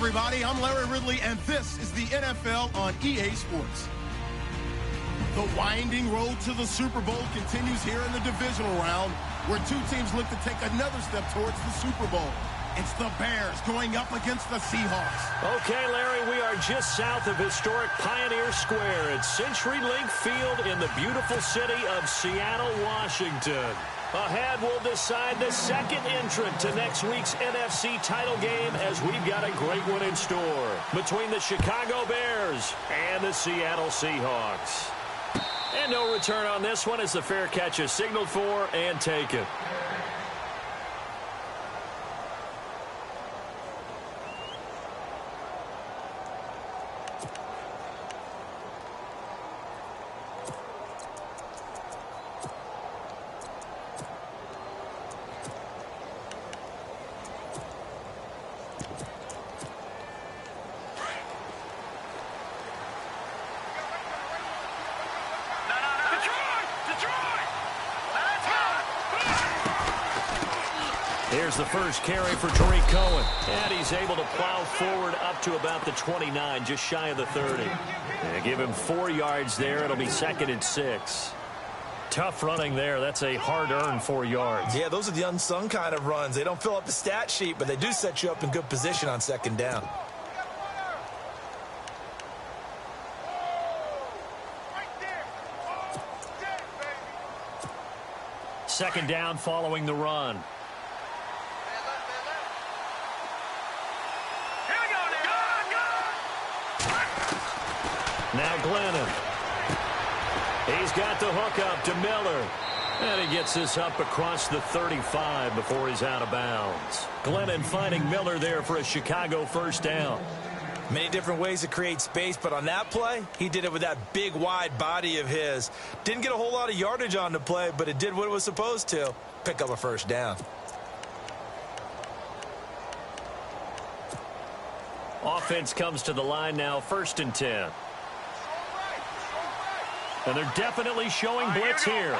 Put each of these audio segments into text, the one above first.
everybody. I'm Larry Ridley, and this is the NFL on EA Sports. The winding road to the Super Bowl continues here in the divisional round, where two teams look to take another step towards the Super Bowl. It's the Bears going up against the Seahawks. Okay, Larry, we are just south of historic Pioneer Square at CenturyLink Field in the beautiful city of Seattle, Washington. Ahead, we'll decide the second entrant to next week's NFC title game, as we've got a great one in store between the Chicago Bears and the Seattle Seahawks. And no return on this one as the fair catch is signaled for and taken. Here's the first carry for Tariq Cohen. And he's able to plow forward up to about the 29, just shy of the 30. And give him 4 yards there. It'll be 2nd and 6. Tough running there. That's a hard-earned 4 yards. Yeah, those are the unsung kind of runs. They don't fill up the stat sheet, but they do set you up in good position on 2nd down. Second down following the run. Now Glennon. He's got the hook up to Miller. And he gets this up across the 35 before he's out of bounds. Glennon finding Miller there for a Chicago first down. Many different ways to create space, but on that play, he did it with that big, wide body of his. Didn't get a whole lot of yardage on the play, but it did what it was supposed to. Pick up a first down. Offense comes to the line now, 1st and 10. And they're definitely showing blitz here.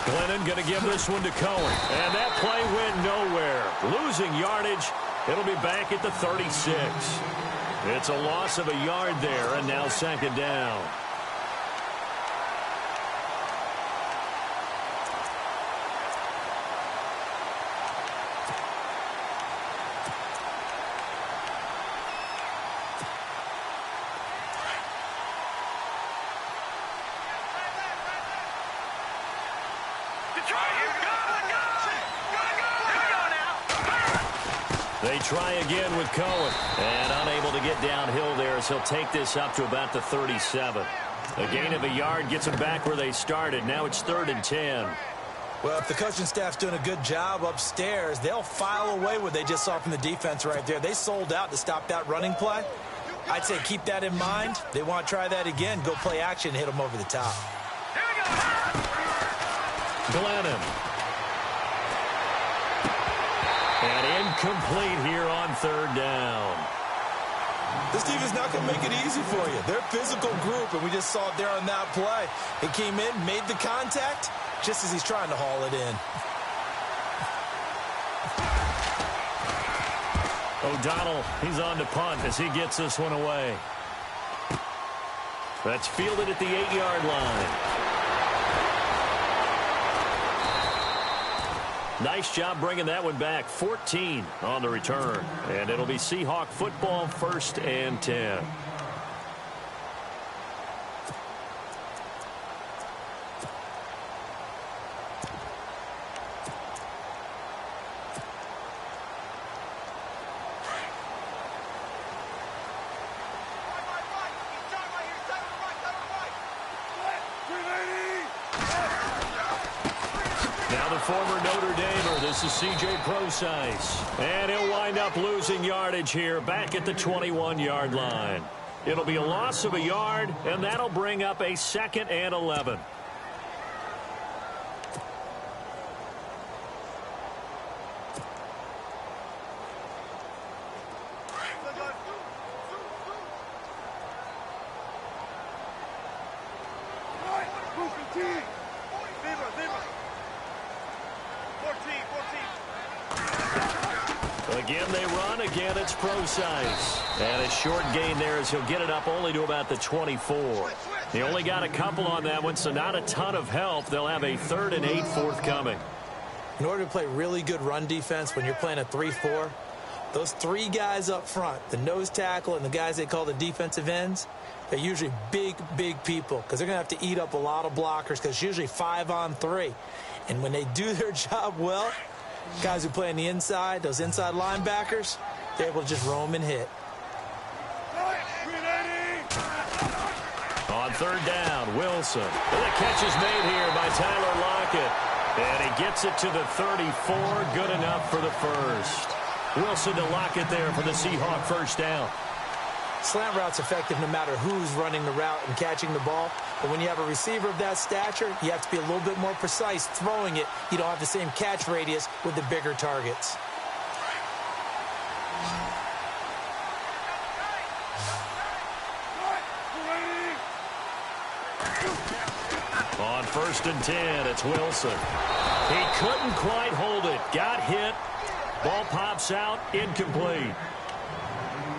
Glennon going to give this one to Cohen. And that play went nowhere. Losing yardage. It'll be back at the 36. It's a loss of a yard there, and now 2nd down. They try again with Cohen. And unable to get downhill there as he'll take this up to about the 37. A gain of a yard gets them back where they started. Now it's 3rd and 10. Well, if the coaching staff's doing a good job upstairs, they'll file away what they just saw from the defense right there. They sold out to stop that running play. I'd say keep that in mind. They want to try that again. Go play action, hit them over the top. Glennon. And incomplete here on 3rd down. This defense not going to make it easy for you. They're a physical group, and we just saw it there on that play. He came in, made the contact, just as he's trying to haul it in. O'Donnell, he's on to punt as he gets this one away. That's fielded at the 8-yard line. Nice job bringing that one back. 14 on the return. And it'll be Seahawk football, 1st and 10. Former Notre Damer, this is C.J. Prosise. And he'll wind up losing yardage here back at the 21-yard line. It'll be a loss of a yard, and that'll bring up a 2nd and 11. Again, they run. Again, it's Procise. And a short gain there as he'll get it up only to about the 24. They only got a couple on that one, so not a ton of help. They'll have a 3rd and 8 forthcoming. In order to play really good run defense when you're playing a 3-4, those 3 guys up front, the nose tackle and the guys they call the defensive ends, they're usually big, big people because they're going to have to eat up a lot of blockers because it's usually 5 on 3. And when they do their job well, guys who play on the inside, those inside linebackers, they're able to just roam and hit. On 3rd down, Wilson. And the catch is made here by Tyler Lockett. And he gets it to the 34. Good enough for the first. Wilson to Lockett there for the Seahawk first down. Slant route's effective no matter who's running the route and catching the ball. But when you have a receiver of that stature, you have to be a little bit more precise throwing it. You don't have the same catch radius with the bigger targets. On 1st and 10, it's Wilson. He couldn't quite hold it. Got hit. Ball pops out. Incomplete.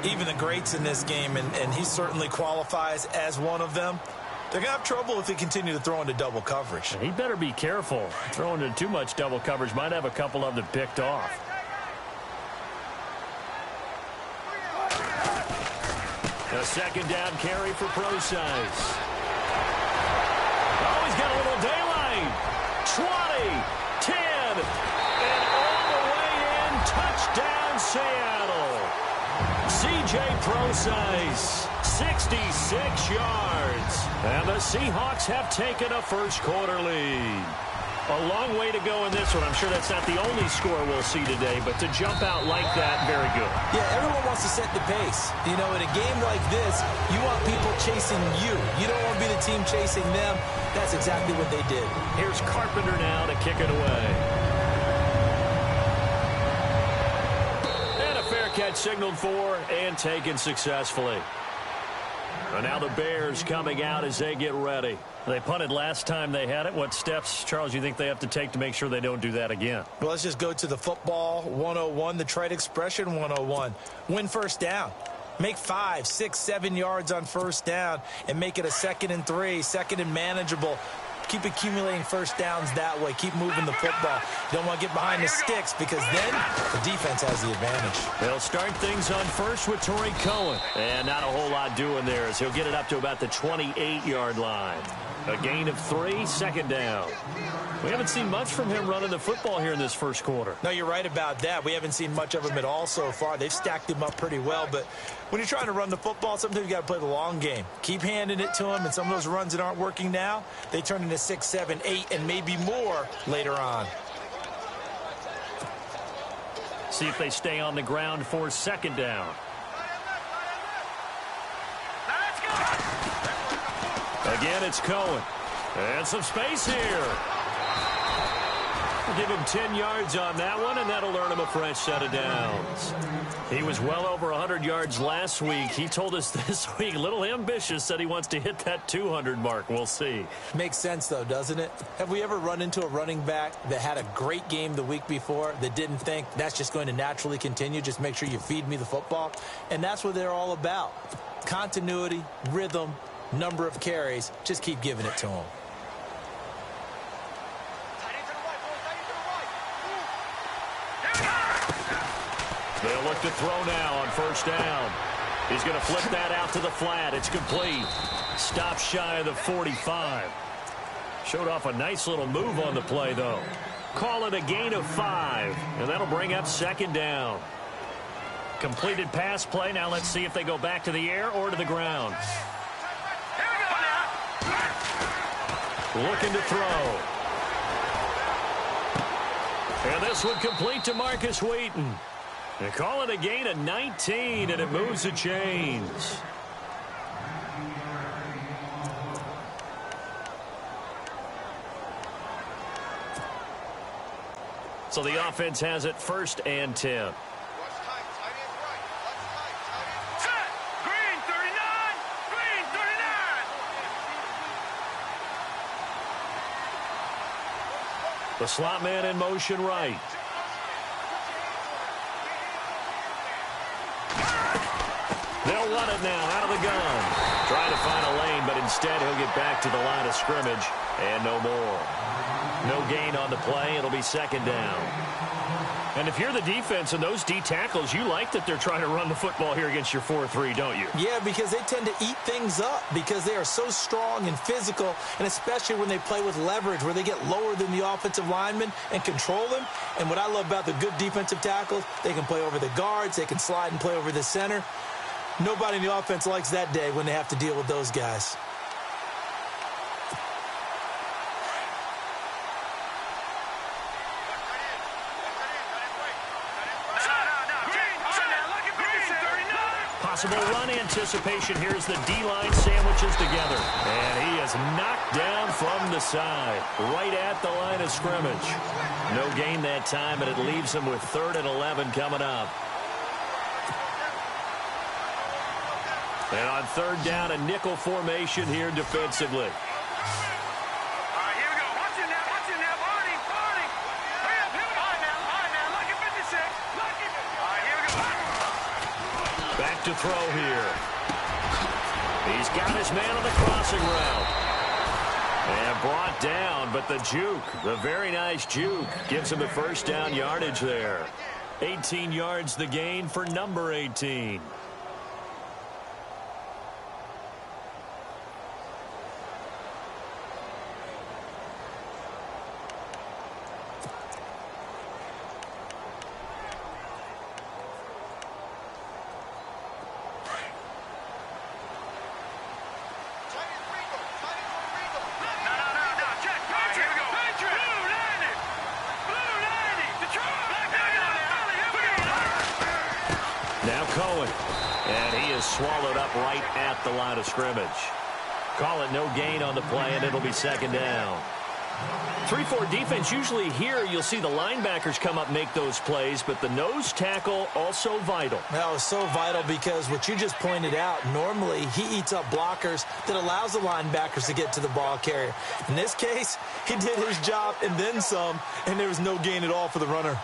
Even the greats in this game, and he certainly qualifies as one of them, they're going to have trouble if they continue to throw into double coverage. He better be careful. Throwing into too much double coverage might have a couple of them picked off. A 2nd down carry for Procise. Oh, he's got a little daylight. 20, 10, and all the way in. Touchdown, Seattle. C.J. Procise, 66 yards. And the Seahawks have taken a first-quarter lead. A long way to go in this one. I'm sure that's not the only score we'll see today, but to jump out like that, very good. Yeah, everyone wants to set the pace. You know, in a game like this, you want people chasing you. You don't want to be the team chasing them. That's exactly what they did. Here's Carpenter now to kick it away. And a fair catch signaled for and taken successfully. And now the Bears coming out as they get ready. They punted last time they had it. What steps, Charles, you think they have to take to make sure they don't do that again? Well, let's just go to the football 101, the trite expression 101. Win first down. Make 5, 6, 7 yards on first down and make it a 2nd and 3, 2nd and manageable. Keep accumulating first downs that way. Keep moving the football. You don't want to get behind the sticks because then the defense has the advantage. They'll start things on first with Torrey Cohen. And not a whole lot doing there as he'll get it up to about the 28-yard line. A gain of 3, 2nd down. We haven't seen much from him running the football here in this first quarter. No, you're right about that. We haven't seen much of him at all so far. They've stacked him up pretty well, but when you're trying to run the football, sometimes you got to play the long game. Keep handing it to him, and some of those runs that aren't working now, they turn into 6, 7, 8, and maybe more later on. See if they stay on the ground for 2nd down. Again, it's Cohen. And some space here. We'll give him 10 yards on that one, and that'll earn him a fresh set of downs. He was well over 100 yards last week. He told us this week, a little ambitious, said he wants to hit that 200 mark. We'll see. Makes sense, though, doesn't it? Have we ever run into a running back that had a great game the week before that didn't think that's just going to naturally continue? Just make sure you feed me the football. And that's what they're all about. Continuity, rhythm, number of carries. Just keep giving it to him. They'll look to throw now on first down. He's going to flip that out to the flat. It's complete. Stop shy of the 45. Showed off a nice little move on the play, though. Call it a gain of 5, and that'll bring up 2nd down. Completed pass play. Now let's see if they go back to the air or to the ground. Looking to throw. And this one complete to Marcus Wheaton. They call it a gain of 19, and it moves the chains. So the offense has it 1st and 10. The slot man in motion right. They'll run it now out of the gun. Trying to find a lane, but instead he'll get back to the line of scrimmage and no more. No gain on the play. It'll be second down. And if you're the defense and those D tackles, you like that they're trying to run the football here against your 4-3, don't you? Yeah, because they tend to eat things up because they are so strong and physical, and especially when they play with leverage where they get lower than the offensive linemen and control them. And what I love about the good defensive tackles, they can play over the guards, they can slide and play over the center. Nobody in the offense likes that day when they have to deal with those guys. Possible run anticipation. Here's the D-line sandwiches together. And he is knocked down from the side, right at the line of scrimmage. No gain that time, and it leaves him with 3rd and 11 coming up. And on 3rd down, a nickel formation here defensively. To throw here. He's got his man on the crossing route. And brought down, but the juke, the very nice juke, gives him the 1st down yardage there. 18 yards the gain for number 18. Swallowed up right at the line of scrimmage. Call it no gain on the play, and it'll be 2nd down. 3-4 defense, usually here you'll see the linebackers come up make those plays, but the nose tackle also vital. That was so vital because what you just pointed out, normally he eats up blockers that allows the linebackers to get to the ball carrier. In this case, he did his job and then some, and there was no gain at all for the runner.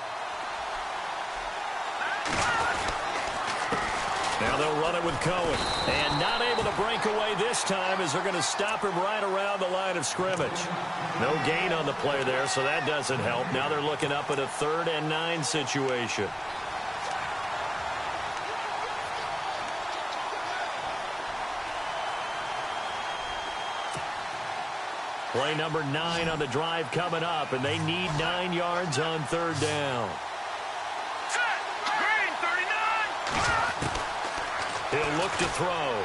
Now they'll run it with Cohen. And not able to break away this time as they're going to stop him right around the line of scrimmage. No gain on the play there, so that doesn't help. Now they're looking up at a 3rd and 9 situation. Play number 9 on the drive coming up, and they need 9 yards on 3rd down. He'll look to throw.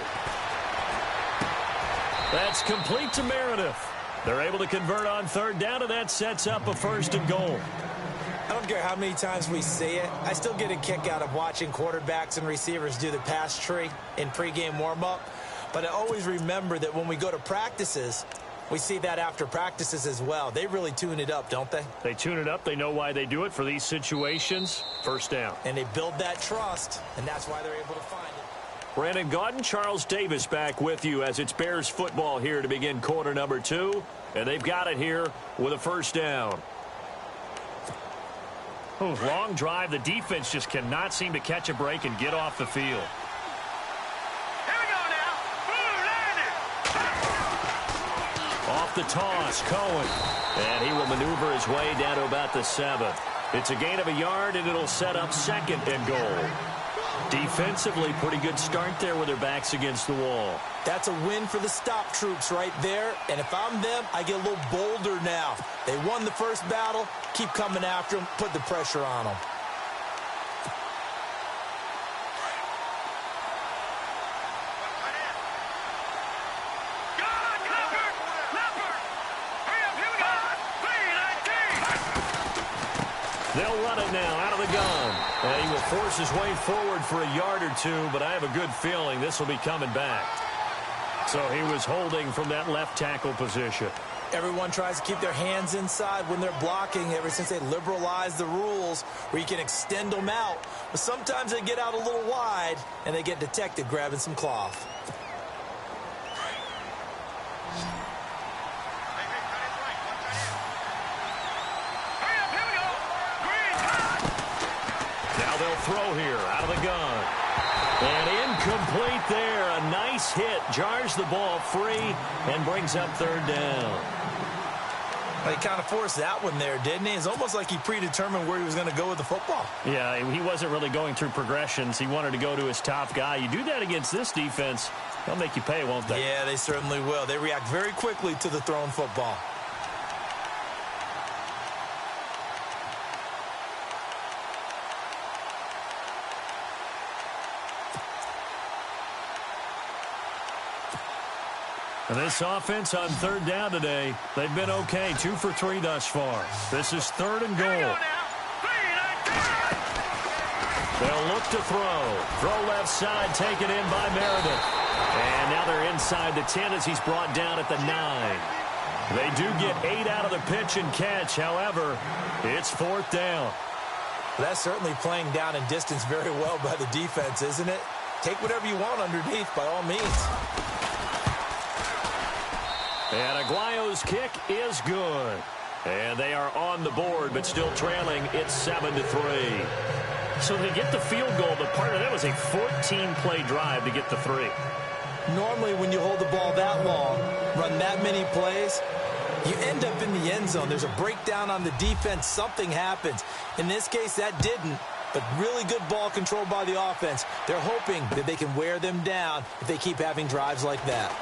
That's complete to Meredith. They're able to convert on 3rd down, and that sets up a 1st and goal. I don't care how many times we see it. I still get a kick out of watching quarterbacks and receivers do the pass tree in pregame warm-up. But I always remember that when we go to practices, we see that after practices as well. They really tune it up, don't they? They tune it up. They know why they do it for these situations. 1st down. And they build that trust, and that's why they're able to find it. Brandon Gaudin, Charles Davis back with you as it's Bears football here to begin quarter number 2. And they've got it here with a 1st down. Long drive. The defense just cannot seem to catch a break and get off the field. Here we go now. Off the toss, Cohen. And he will maneuver his way down to about the 7. It's a gain of a yard, and it'll set up 2nd and goal. Defensively, pretty good start there with their backs against the wall. That's a win for the stop troops right there. And if I'm them, I get a little bolder now. They won the 1st battle. Keep coming after them. Put the pressure on them. They'll run it now out of the gun. And he will force his way forward for a yard or 2, but I have a good feeling this will be coming back. So he was holding from that left tackle position. Everyone tries to keep their hands inside when they're blocking ever since they liberalized the rules where you can extend them out. But sometimes they get out a little wide and they get detected grabbing some cloth. Throw here out of the gun. And Incomplete there. A nice hit. Jars the ball free and brings up third down. He kind of forced that one there, didn't he? It's almost like he predetermined where he was going to go with the football. Yeah, he wasn't really going through progressions. He wanted to go to his top guy. You do that against this defense, they'll make you pay, won't they? Yeah, they certainly will. They react very quickly to the thrown football. And this offense on third down today, they've been okay. 2 for 3 thus far. This is third and goal. They'll look to throw. Throw left side, taken in by Meredith. And now they're inside the 10 as he's brought down at the 9. They do get 8 out of the pitch and catch. However, it's fourth down. That's certainly playing down and distance very well by the defense, isn't it? Take whatever you want underneath by all means. And Aguayo's kick is good. And they are on the board, but still trailing. It's 7-3. So they get the field goal, but part of that was a 14-play drive to get the 3. Normally, when you hold the ball that long, run that many plays, you end up in the end zone. There's a breakdown on the defense. Something happens. In this case, that didn't. But really good ball control by the offense. They're hoping that they can wear them down if they keep having drives like that.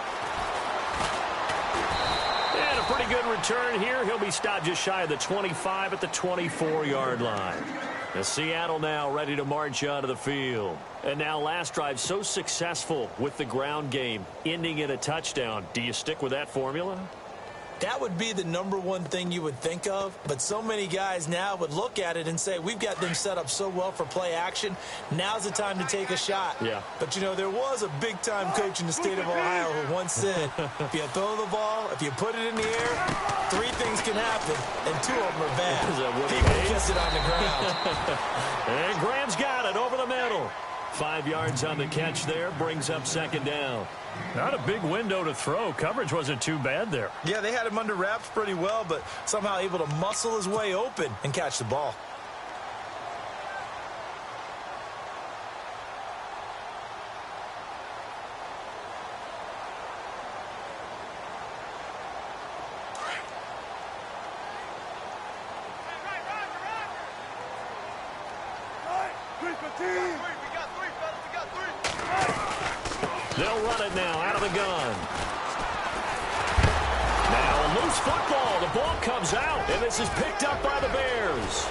And a pretty good return here. He'll be stopped just shy of the 25 at the 24-yard line. And Seattle now ready to march out of the field. And now last drive so successful with the ground game, ending in a touchdown. Do you stick with that formula? That would be the #1 thing you would think of, but so many guys now would look at it and say, we've got them set up so well for play action. Now's the time to take a shot. Yeah. But, you know, there was a big-time coach in the state of Ohio who once said, if you throw the ball, if you put it in the air, 3 things can happen, and 2 of them are bad. People kiss it on the ground. And Graham's got it over the middle. 5 yards on the catch there, brings up second down. Not a big window to throw. Coverage wasn't too bad there. Yeah, they had him under wraps pretty well, but somehow able to muscle his way open and catch the ball. They'll run it now out of the gun. Now a loose football. The ball comes out, and this is picked up by the Bears.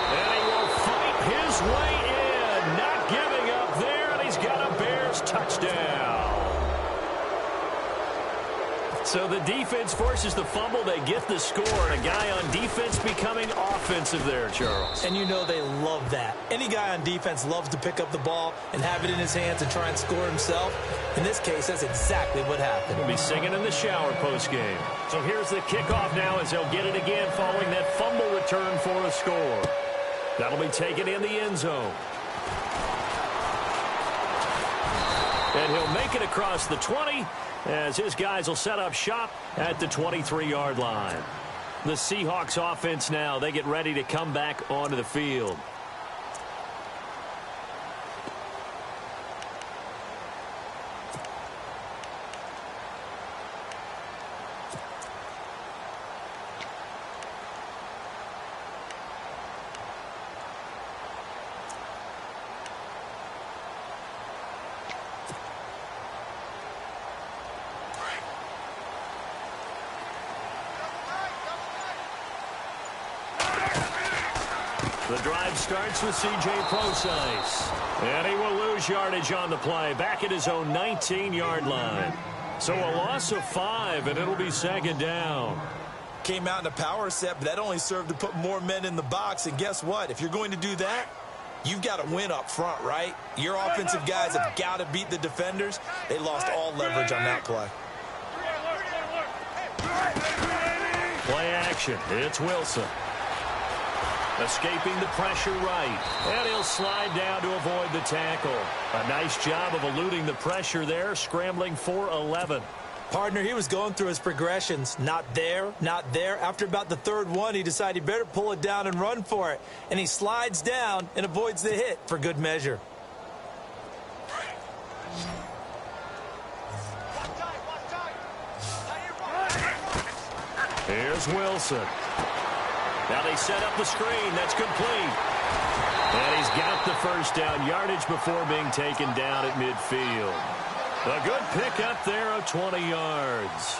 And he will fight his way in, not giving up there, and he's got a Bears touchdown. So the defense forces the fumble. They get the score, and a guy on defense becoming offensive there, Charles. And you know they love that. Any guy on defense loves to pick up the ball and have it in his hands and try and score himself. In this case, that's exactly what happened. He'll be singing in the shower postgame. So here's the kickoff now as they'll get it again following that fumble return for a score. That'll be taken in the end zone. And he'll make it across the 20 as his guys will set up shop at the 23-yard line. The Seahawks offense now, they get ready to come back onto the field. The drive starts with C.J. Procise. And he will lose yardage on the play, back at his own 19-yard line. So a loss of 5, and it'll be second down. Came out in a power set, but that only served to put more men in the box. And guess what? If you're going to do that, you've got to win up front, right? Your offensive guys have got to beat the defenders. They lost all leverage on that play. Play action. It's Wilson. Escaping the pressure right. And he'll slide down to avoid the tackle. A nice job of eluding the pressure there, scrambling for 11. Partner, he was going through his progressions. Not there, not there. After about the third one, he decided he better pull it down and run for it. And he slides down and avoids the hit for good measure. Here's Wilson. Now they set up the screen. That's complete. And he's got the first down yardage before being taken down at midfield. A good pickup there of 20 yards.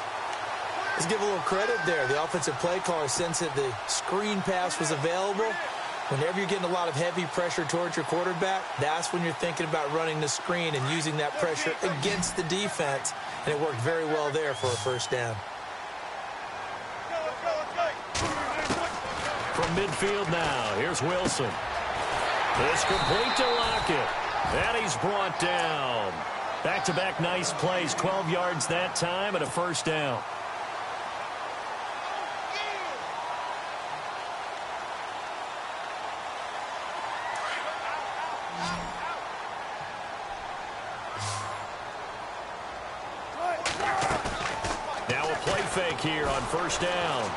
Let's give a little credit there. The offensive play caller sensed that the screen pass was available. Whenever you're getting a lot of heavy pressure towards your quarterback, that's when you're thinking about running the screen and using that pressure against the defense. And it worked very well there for a first down. From midfield now, here's Wilson. It's complete to Lockett. And he's brought down. Back-to-back nice plays, 12 yards that time and a first down. Now a play fake here on first down.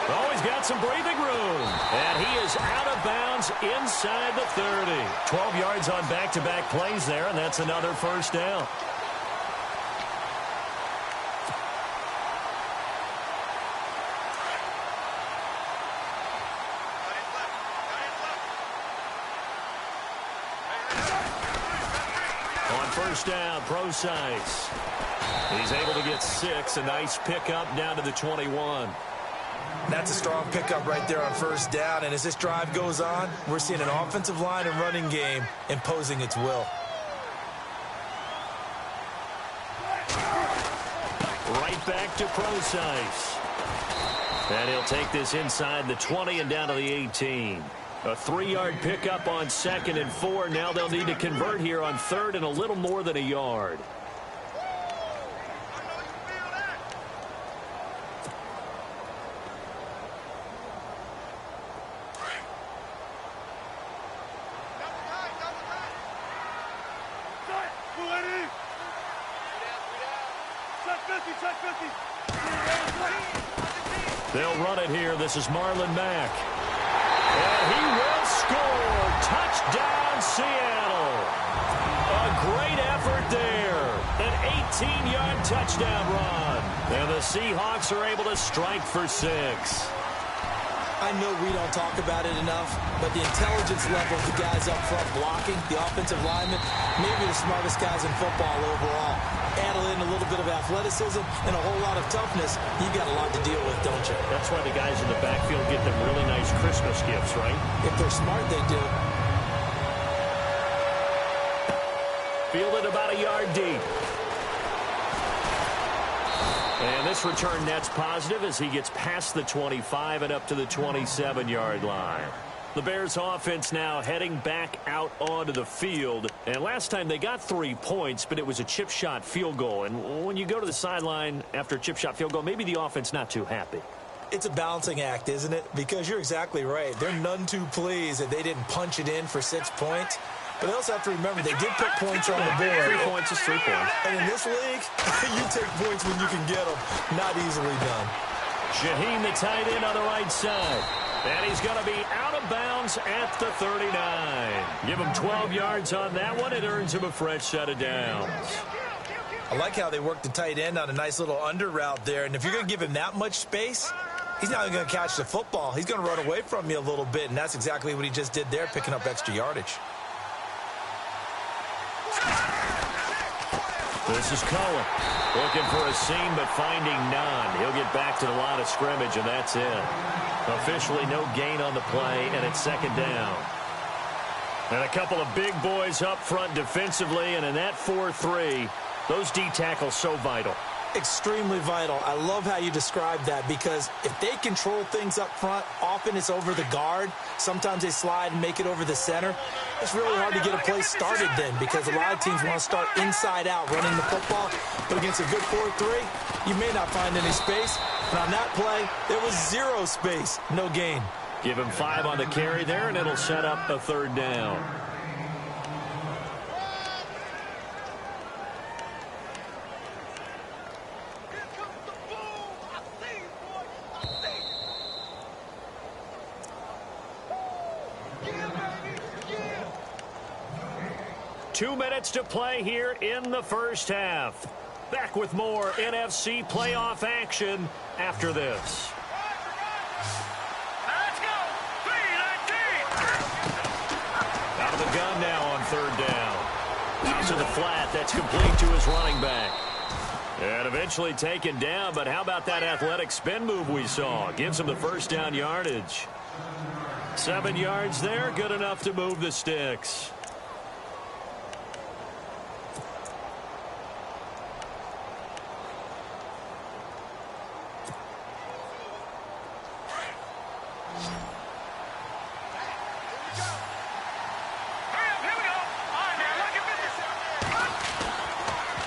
Oh, he's got some breathing room. And he is out of bounds inside the 30. 12 yards on back-to-back plays there, and that's another first down. On first down, Procise. He's able to get 6. A nice pickup down to the 21. That's a strong pickup right there on first down. And as this drive goes on, we're seeing an offensive line and running game imposing its will. Right back to Procise. And he'll take this inside the 20 and down to the 18. A 3-yard pickup on 2nd and 4. Now they'll need to convert here on 3rd and a little more than a yard. They'll run it here. This is Marlon Mack. And he will score. Touchdown, Seattle. A great effort there. An 18-yard touchdown run. And the Seahawks are able to strike for 6. I know we don't talk about it enough, but the intelligence level of the guys up front blocking, the offensive linemen, maybe the smartest guys in football overall. Add in a little bit of athleticism and a whole lot of toughness, you got a lot to deal with, don't you? That's why the guys in the backfield get them really nice Christmas gifts, right? If they're smart, they do. Fielded about a yard deep. And this return net's positive as he gets past the 25 and up to the 27-yard line. The Bears offense now heading back out onto the field. And last time they got 3 points, but it was a chip shot field goal. And when you go to the sideline after a chip shot field goal, maybe the offense not too happy. It's a balancing act, isn't it? Because you're exactly right. They're none too pleased that they didn't punch it in for 6 points. But they also have to remember they did put points on the board. 3 points is 3 points. And in this league, you take points when you can get them. Not easily done. Shaheen, the tight end on the right side. And he's going to be out of bounds at the 39. Give him 12 yards on that one. It earns him a fresh set of downs. I like how they worked the tight end on a nice little under route there. And if you're going to give him that much space, he's not going to catch the football. He's going to run away from you a little bit. And that's exactly what he just did there, picking up extra yardage. This is Cohen looking for a seam but finding none. He'll get back to the line of scrimmage, and that's it. Officially no gain on the play, and it's 2nd down. And a couple of big boys up front defensively, and in that 4-3, those D tackles so vital. Extremely vital. I love how you describe that because if they control things up front, often it's over the guard. Sometimes they slide and make it over the center. It's really hard to get a play started then because a lot of teams want to start inside out running the football. But against a good 4-3, you may not find any space. And on that play, there was 0 space. No gain. Give him 5 on the carry there, and it'll set up a 3rd down. Two minutes to play here in the first half. Back with more NFC playoff action after this. Let's go. 3-19. Out of the gun now on third down. Out to the flat. That's complete to his running back. And eventually taken down, but how about that athletic spin move we saw? Gives him the first down yardage. 7 yards there, good enough to move the sticks.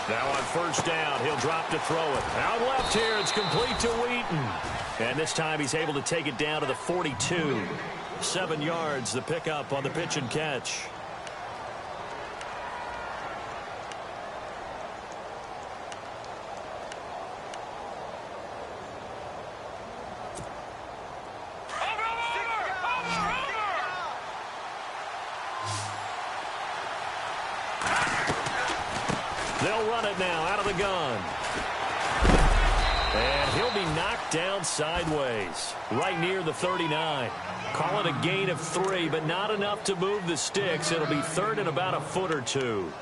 Now on first down, he'll drop to throw it. Out left here, it's complete to Wheaton. And this time he's able to take it down to the 42. 7 yards, the pickup on the pitch and catch. They'll run it now out of the gun. And he'll be knocked down sideways, right near the 39. Call it a gain of 3, but not enough to move the sticks. It'll be third and about a foot or two.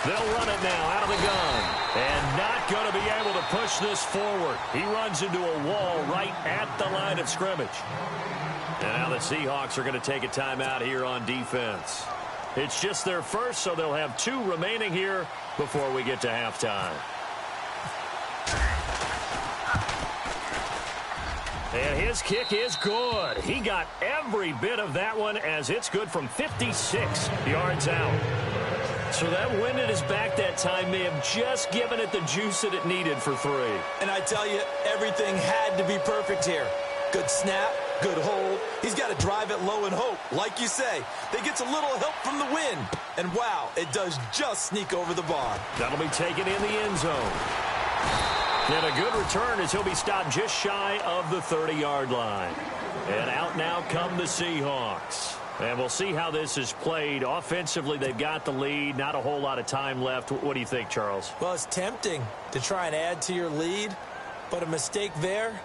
They'll run it now out of the gun. And not going to be able to push this forward. He runs into a wall right at the line of scrimmage. And now the Seahawks are going to take a timeout here on defense. It's just their first, so they'll have 2 remaining here before we get to halftime. And his kick is good. He got every bit of that one as it's good from 56 yards out. So that wind at his back that time may have just given it the juice that it needed for 3. And I tell you, everything had to be perfect here. Good snap, good hold. He's got to drive it low and hope. Like you say, they gets a little help from the wind. And wow, it does just sneak over the bar. That'll be taken in the end zone. And a good return as he'll be stopped just shy of the 30-yard line. And out now come the Seahawks. And we'll see how this is played. Offensively, they've got the lead. Not a whole lot of time left. What do you think, Charles? Well, it's tempting to try and add to your lead, but a mistake there,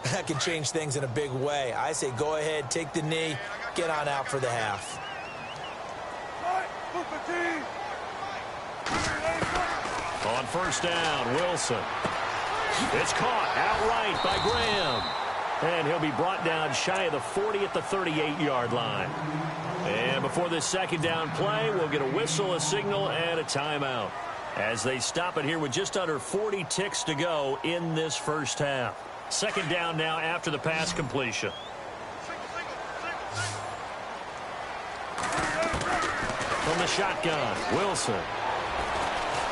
that can change things in a big way. I say go ahead, take the knee, get on out for the half. On first down, Wilson. It's caught outright by Graham. And he'll be brought down shy of the 40 at the 38-yard line. And before this second down play, we'll get a whistle, a signal, and a timeout as they stop it here with just under 40 ticks to go in this first half. Second down now after the pass completion. From the shotgun, Wilson.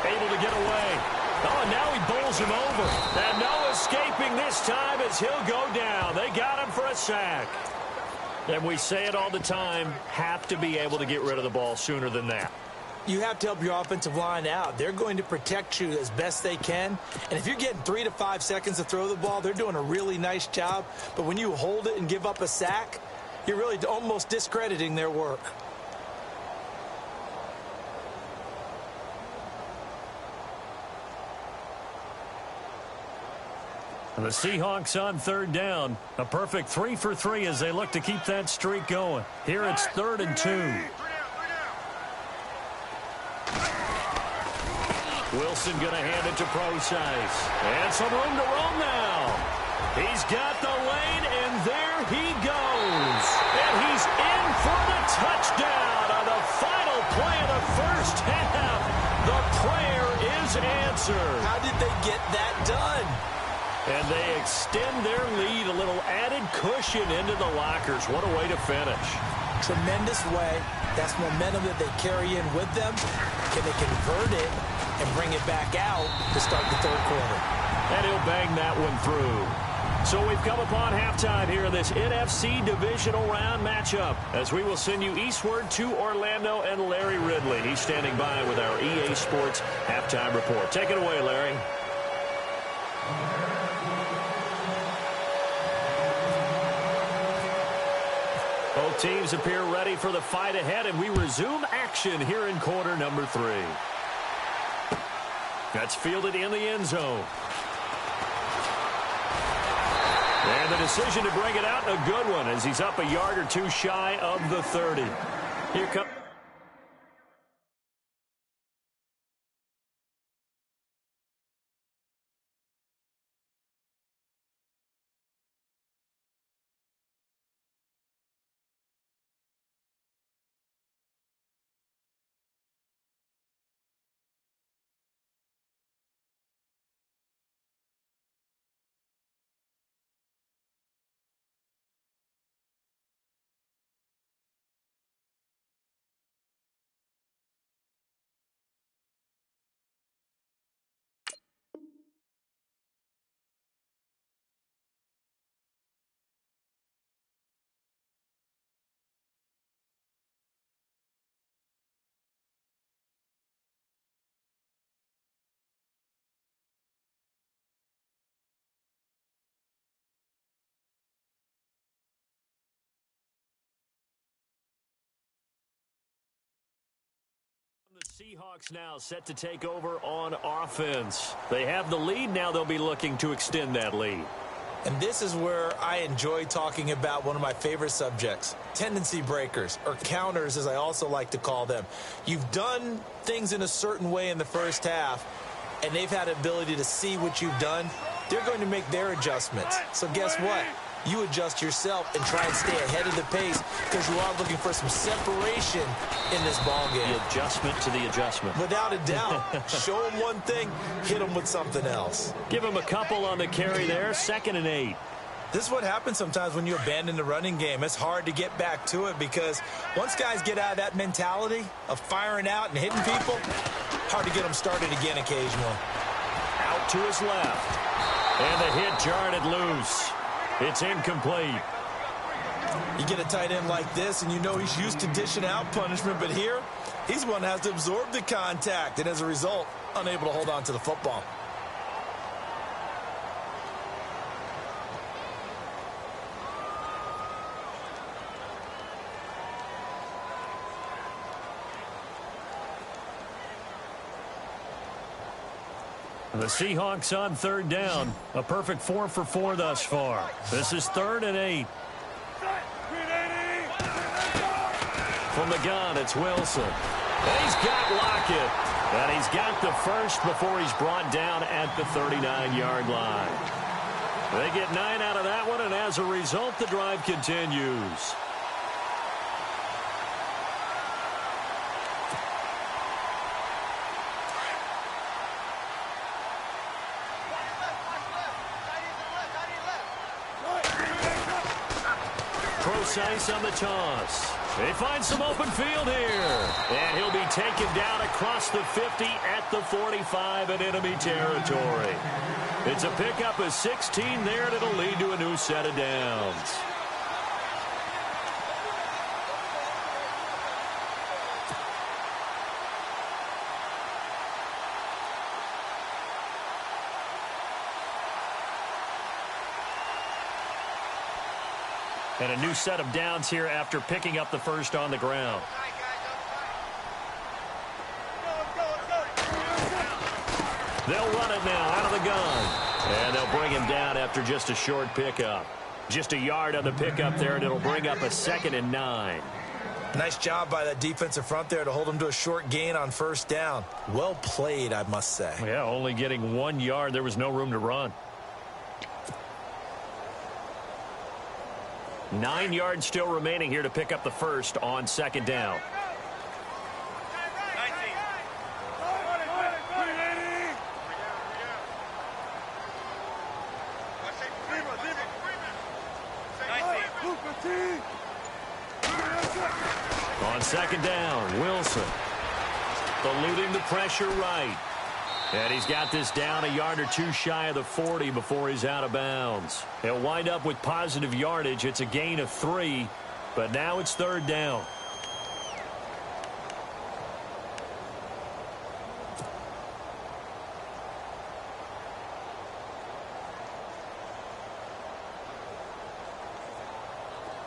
Able to get away. Oh, and now he bowls him over. And no escaping this time as he'll go down. They got him for a sack. And we say it all the time, have to be able to get rid of the ball sooner than that. You have to help your offensive line out. They're going to protect you as best they can. And if you're getting 3 to 5 seconds to throw the ball, they're doing a really nice job. But when you hold it and give up a sack, you're really almost discrediting their work. The Seahawks on third down. A perfect 3 for 3 as they look to keep that streak going. Here it's 3rd and 2. Wilson going to hand it to Procise. And some room to roam now. He's got the lane, and there he goes. And he's in for the touchdown on the final play of the first half. The prayer is answered. How did they get that done? And they extend their lead, a little added cushion into the lockers. What a way to finish. Tremendous way. That's momentum that they carry in with them. Can they convert it and bring it back out to start the third quarter? And he'll bang that one through. So we've come upon halftime here in this NFC divisional round matchup as we will send you eastward to Orlando and Larry Ridley. He's standing by with our EA Sports halftime report. Take it away, Larry. Both teams appear ready for the fight ahead, and we resume action here in quarter number 3. That's fielded in the end zone. And the decision to bring it out, a good one, as he's up a yard or two shy of the 30. Here comes... The Seahawks now set to take over on offense. They have the lead. Now they'll be looking to extend that lead. And this is where I enjoy talking about one of my favorite subjects, tendency breakers, or counters as I also like to call them. You've done things in a certain way in the first half, and they've had the ability to see what you've done. They're going to make their adjustments. So guess what? You adjust yourself and try and stay ahead of the pace because you are looking for some separation in this ball game. The adjustment to the adjustment. Without a doubt. Show them one thing, hit them with something else. Give them a couple on the carry there, 2nd and 8. This is what happens sometimes when you abandon the running game. It's hard to get back to it because once guys get out of that mentality of firing out and hitting people, hard to get them started again occasionally. Out to his left. And the hit jarred it loose. It's incomplete. You get a tight end like this, and you know he's used to dishing out punishment, but here, he's one that has to absorb the contact, and as a result, unable to hold on to the football. The Seahawks on 3rd down. A perfect 4 for 4 thus far. This is 3rd and 8. From the gun, it's Wilson. And he's got Lockett. And he's got the first before he's brought down at the 39-yard line. They get 9 out of that one, and as a result, the drive continues. Precise on the toss. They find some open field here. And he'll be taken down across the 50 at the 45 in enemy territory. It's a pickup of 16 there, and it'll lead to a new set of downs. And a new set of downs here after picking up the first on the ground. They'll run it now out of the gun. And they'll bring him down after just a short pickup. Just a yard on the pickup there, and it'll bring up a 2nd and 9. Nice job by that defensive front there to hold him to a short gain on 1st down. Well played, I must say. Yeah, only getting 1 yard. There was no room to run. 9 yards still remaining here to pick up the first on 2nd down. On 2nd down, Wilson eluding the pressure right. And he's got this down a yard or two shy of the 40 before he's out of bounds. He'll wind up with positive yardage. It's a gain of 3, but now it's third down.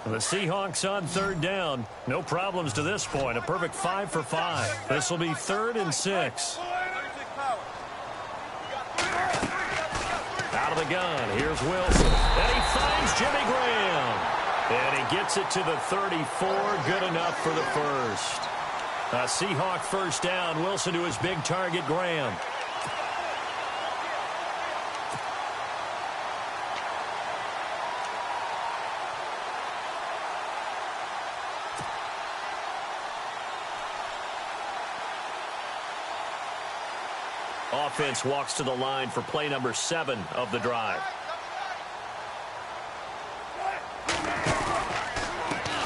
The Seahawks on third down. No problems to this point. A perfect 5 for 5. This will be 3rd and 6. Out of the gun. Here's Wilson. And he finds Jimmy Graham. And he gets it to the 34. Good enough for the first. A Seahawk first down. Wilson to his big target, Graham. Offense walks to the line for play number 7 of the drive.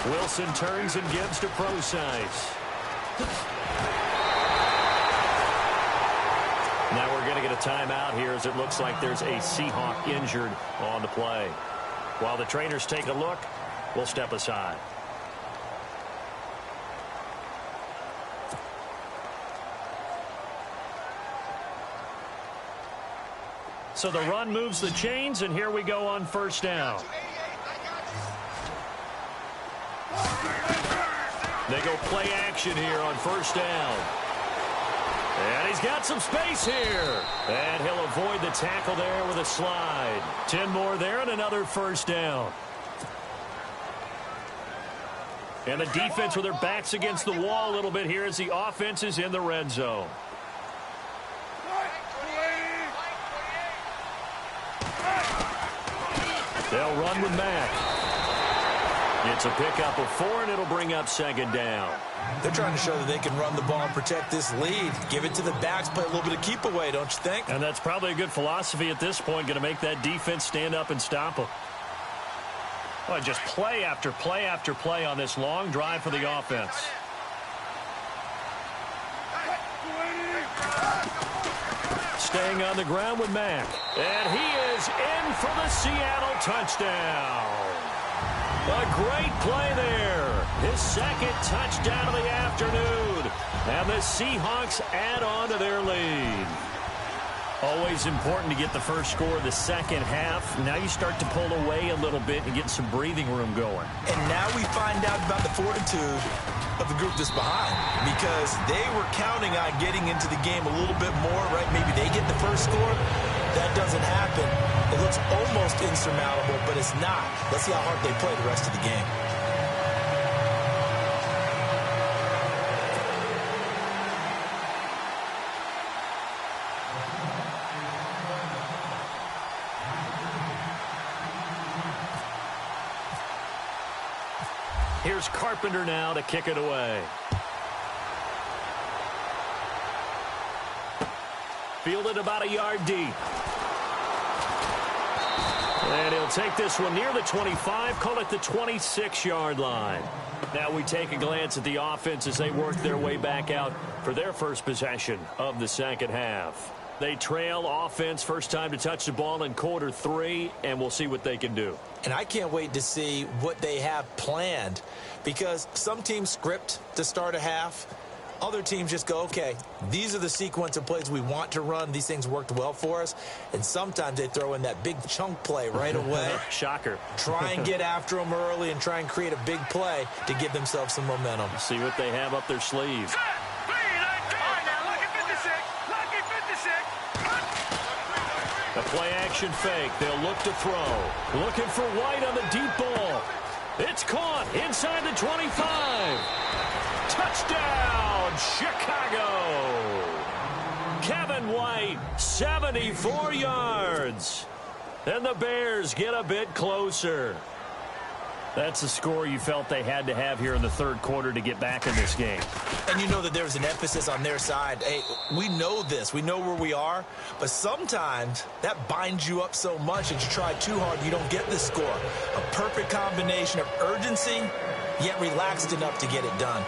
Wilson turns and gives to Procise. Now we're going to get a timeout here as it looks like there's a Seahawk injured on the play. While the trainers take a look, we'll step aside. So the run moves the chains, and here we go on first down. They go play action here on first down. And he's got some space here. And he'll avoid the tackle there with a slide. 10 more there and another first down. And the defense with their backs against the wall a little bit here as the offense is in the red zone. They'll run with Mack. It's a pickup of 4, and it'll bring up second down. They're trying to show that they can run the ball and protect this lead. Give it to the backs, play a little bit of keep away, don't you think? And that's probably a good philosophy at this point, going to make that defense stand up and stop them. Well, just play after play after play on this long drive for the offense. Staying on the ground with Mack. And he is in for the Seattle touchdown. A great play there. His second touchdown of the afternoon. And the Seahawks add on to their lead. Always important to get the first score of the second half. Now you start to pull away a little bit and get some breathing room going. And now we find out about the fortitude of the group that's behind, because they were counting on getting into the game a little bit more, right? Maybe they get the first score. That doesn't happen. It looks almost insurmountable, but it's not. Let's see how hard they play the rest of the game. Here's Carpenter now to kick it away. Fielded about a yard deep. And he'll take this one near the 25, call it the 26-yard line. Now we take a glance at the offense as they work their way back out for their first possession of the second half. They trail offense, first time to touch the ball in quarter 3, and we'll see what they can do. And I can't wait to see what they have planned, because some teams script to start a half. Other teams just go, okay, these are the sequence of plays we want to run. These things worked well for us. And sometimes they throw in that big chunk play right away. Shocker. Try and get after them early and try and create a big play to give themselves some momentum. See what they have up their sleeve. The play-action fake. They'll look to throw. Looking for White on the deep ball. It's caught inside the 25. Touchdown, Chicago. Kevin White, 74 yards. And the Bears get a bit closer. That's the score you felt they had to have here in the third quarter to get back in this game. And you know that there's an emphasis on their side. Hey, we know this. We know where we are. But sometimes that binds you up so much that you try too hard, you don't get the score. A perfect combination of urgency, yet relaxed enough to get it done.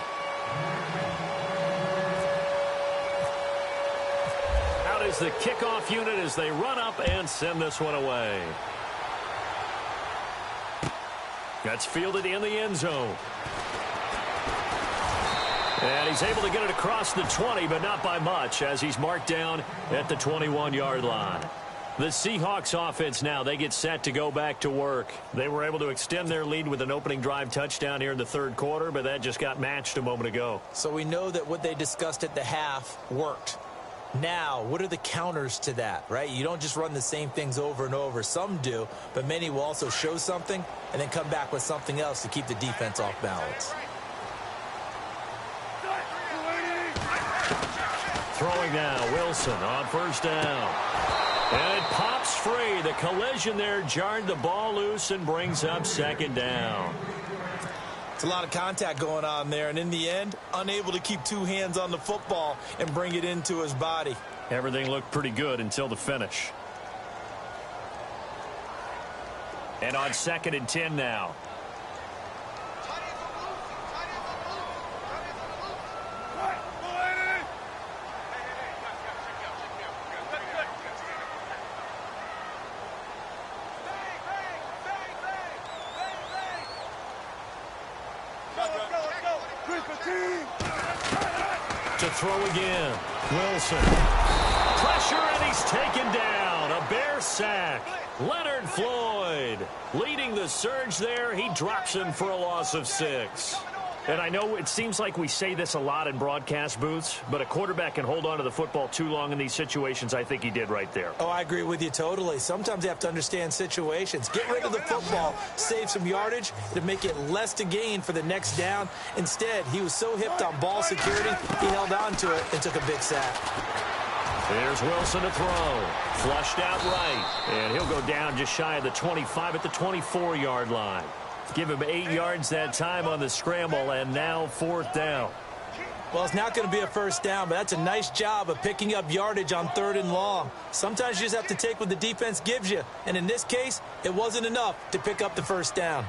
Out is the kickoff unit as they run up and send this one away. That's fielded in the end zone. And he's able to get it across the 20, but not by much, as he's marked down at the 21-yard line. The Seahawks offense now, they get set to go back to work. They were able to extend their lead with an opening drive touchdown here in the third quarter, but that just got matched a moment ago. So we know that what they discussed at the half worked. Now, what are the counters to that, right? You don't just run the same things over and over. Some do, but many will also show something and then come back with something else to keep the defense off balance. Throwing now, Wilson on first down. And it pops free. The collision there jarred the ball loose and brings up second down. It's a lot of contact going on there, and in the end, unable to keep two hands on the football and bring it into his body. Everything looked pretty good until the finish. And on 2nd and 10 now. To throw again. Wilson. Pressure, and he's taken down. A Bear sack. Leonard Floyd leading the surge there. He drops him for a loss of 6. And I know it seems like we say this a lot in broadcast booths, but a quarterback can hold on to the football too long in these situations. I think he did right there. Oh, I agree with you totally. Sometimes you have to understand situations. Get rid of the football, save some yardage to make it less to gain for the next down. Instead, he was so hipped on ball security, he held on to it and took a big sack. Here's Wilson to throw. Flushed out right. And he'll go down just shy of the 25 at the 24-yard line. Give him 8 yards that time on the scramble, and now 4th down. Well, it's not going to be a first down, but that's a nice job of picking up yardage on 3rd and long. Sometimes you just have to take what the defense gives you, and in this case, it wasn't enough to pick up the first down.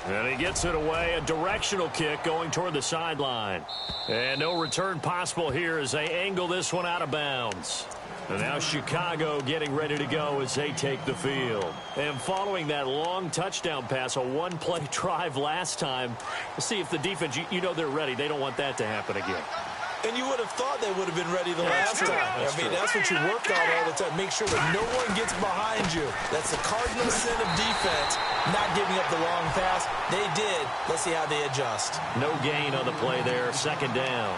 And he gets it away, a directional kick going toward the sideline. And no return possible here as they angle this one out of bounds. And now Chicago getting ready to go as they take the field. And following that long touchdown pass, a one-play drive last time, let's see if the defense, you know they're ready. They don't want that to happen again. And you would have thought they would have been ready the last time. That's what you work on all the time. Make sure that no one gets behind you. That's the cardinal sin of defense, not giving up the long pass. They did. Let's see how they adjust. No gain on the play there. 2nd down.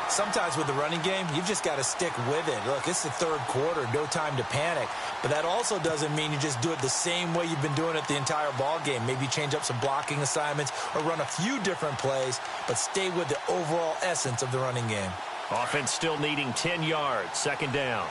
Sometimes with the running game, you've just got to stick with it. Look, it's the 3rd quarter, no time to panic. But that also doesn't mean you just do it the same way you've been doing it the entire ball game. Maybe change up some blocking assignments or run a few different plays, but stay with the overall essence of the running game. Offense still needing 10 yards. 2nd down.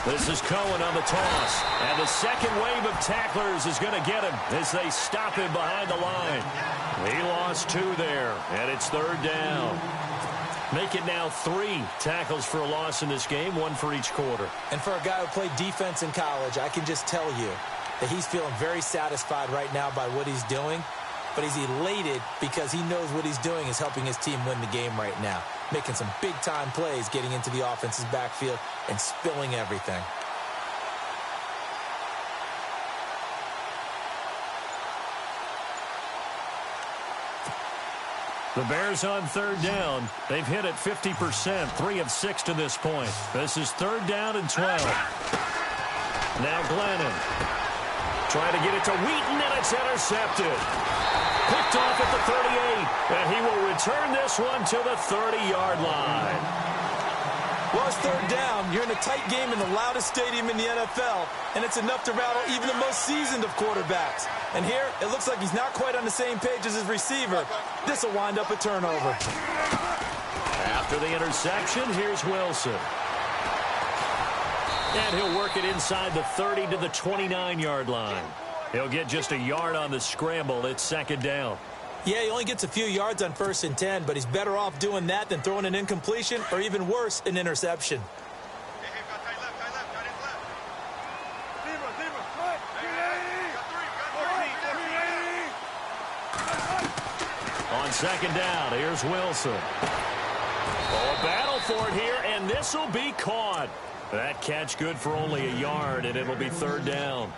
This is Cohen on the toss. And the second wave of tacklers is going to get him as they stop him behind the line. He lost 2 there, and it's 3rd down. Make it now 3 tackles for a loss in this game, 1 for each quarter. And for a guy who played defense in college, I can just tell you that he's feeling very satisfied right now by what he's doing. But he's elated because he knows what he's doing is helping his team win the game right now. Making some big-time plays, getting into the offense's backfield, and spilling everything. The Bears on 3rd down. They've hit it 50%, 3 of 6 to this point. This is 3rd down and 12. Now Glennon trying to get it to Wheaton, and it's intercepted. Picked off at the 38, and he will return this one to the 30-yard line. Well, it's 3rd down. You're in a tight game in the loudest stadium in the NFL, and it's enough to rattle even the most seasoned of quarterbacks. And here, it looks like he's not quite on the same page as his receiver. This will wind up a turnover. After the interception, here's Wilson. And he'll work it inside the 30 to the 29-yard line. He'll get just a yard on the scramble. It's 2nd down. Yeah, he only gets a few yards on 1st and 10, but he's better off doing that than throwing an incompletion or even worse, an interception. On second down, here's Wilson. Oh, a battle for it here, and this will be caught. That catch good for only a yard, and it'll be third down.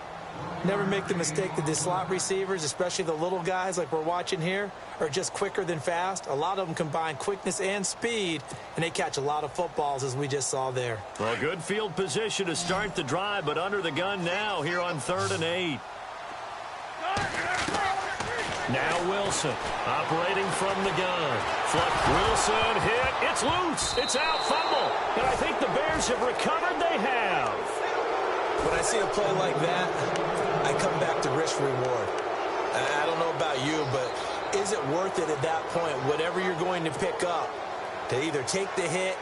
Never make the mistake that the slot receivers, especially the little guys like we're watching here, are just quicker than fast. A lot of them combine quickness and speed, and they catch a lot of footballs, as we just saw there. Well, good field position to start the drive, but under the gun now here on 3rd and 8. Now Wilson, operating from the gun. Wilson hit. It's loose. It's out. Fumble. And I think the Bears have recovered. They have. When I see a play like that, I come back to risk-reward. I don't know about you, but is it worth it at that point, whatever you're going to pick up, to either take the hit,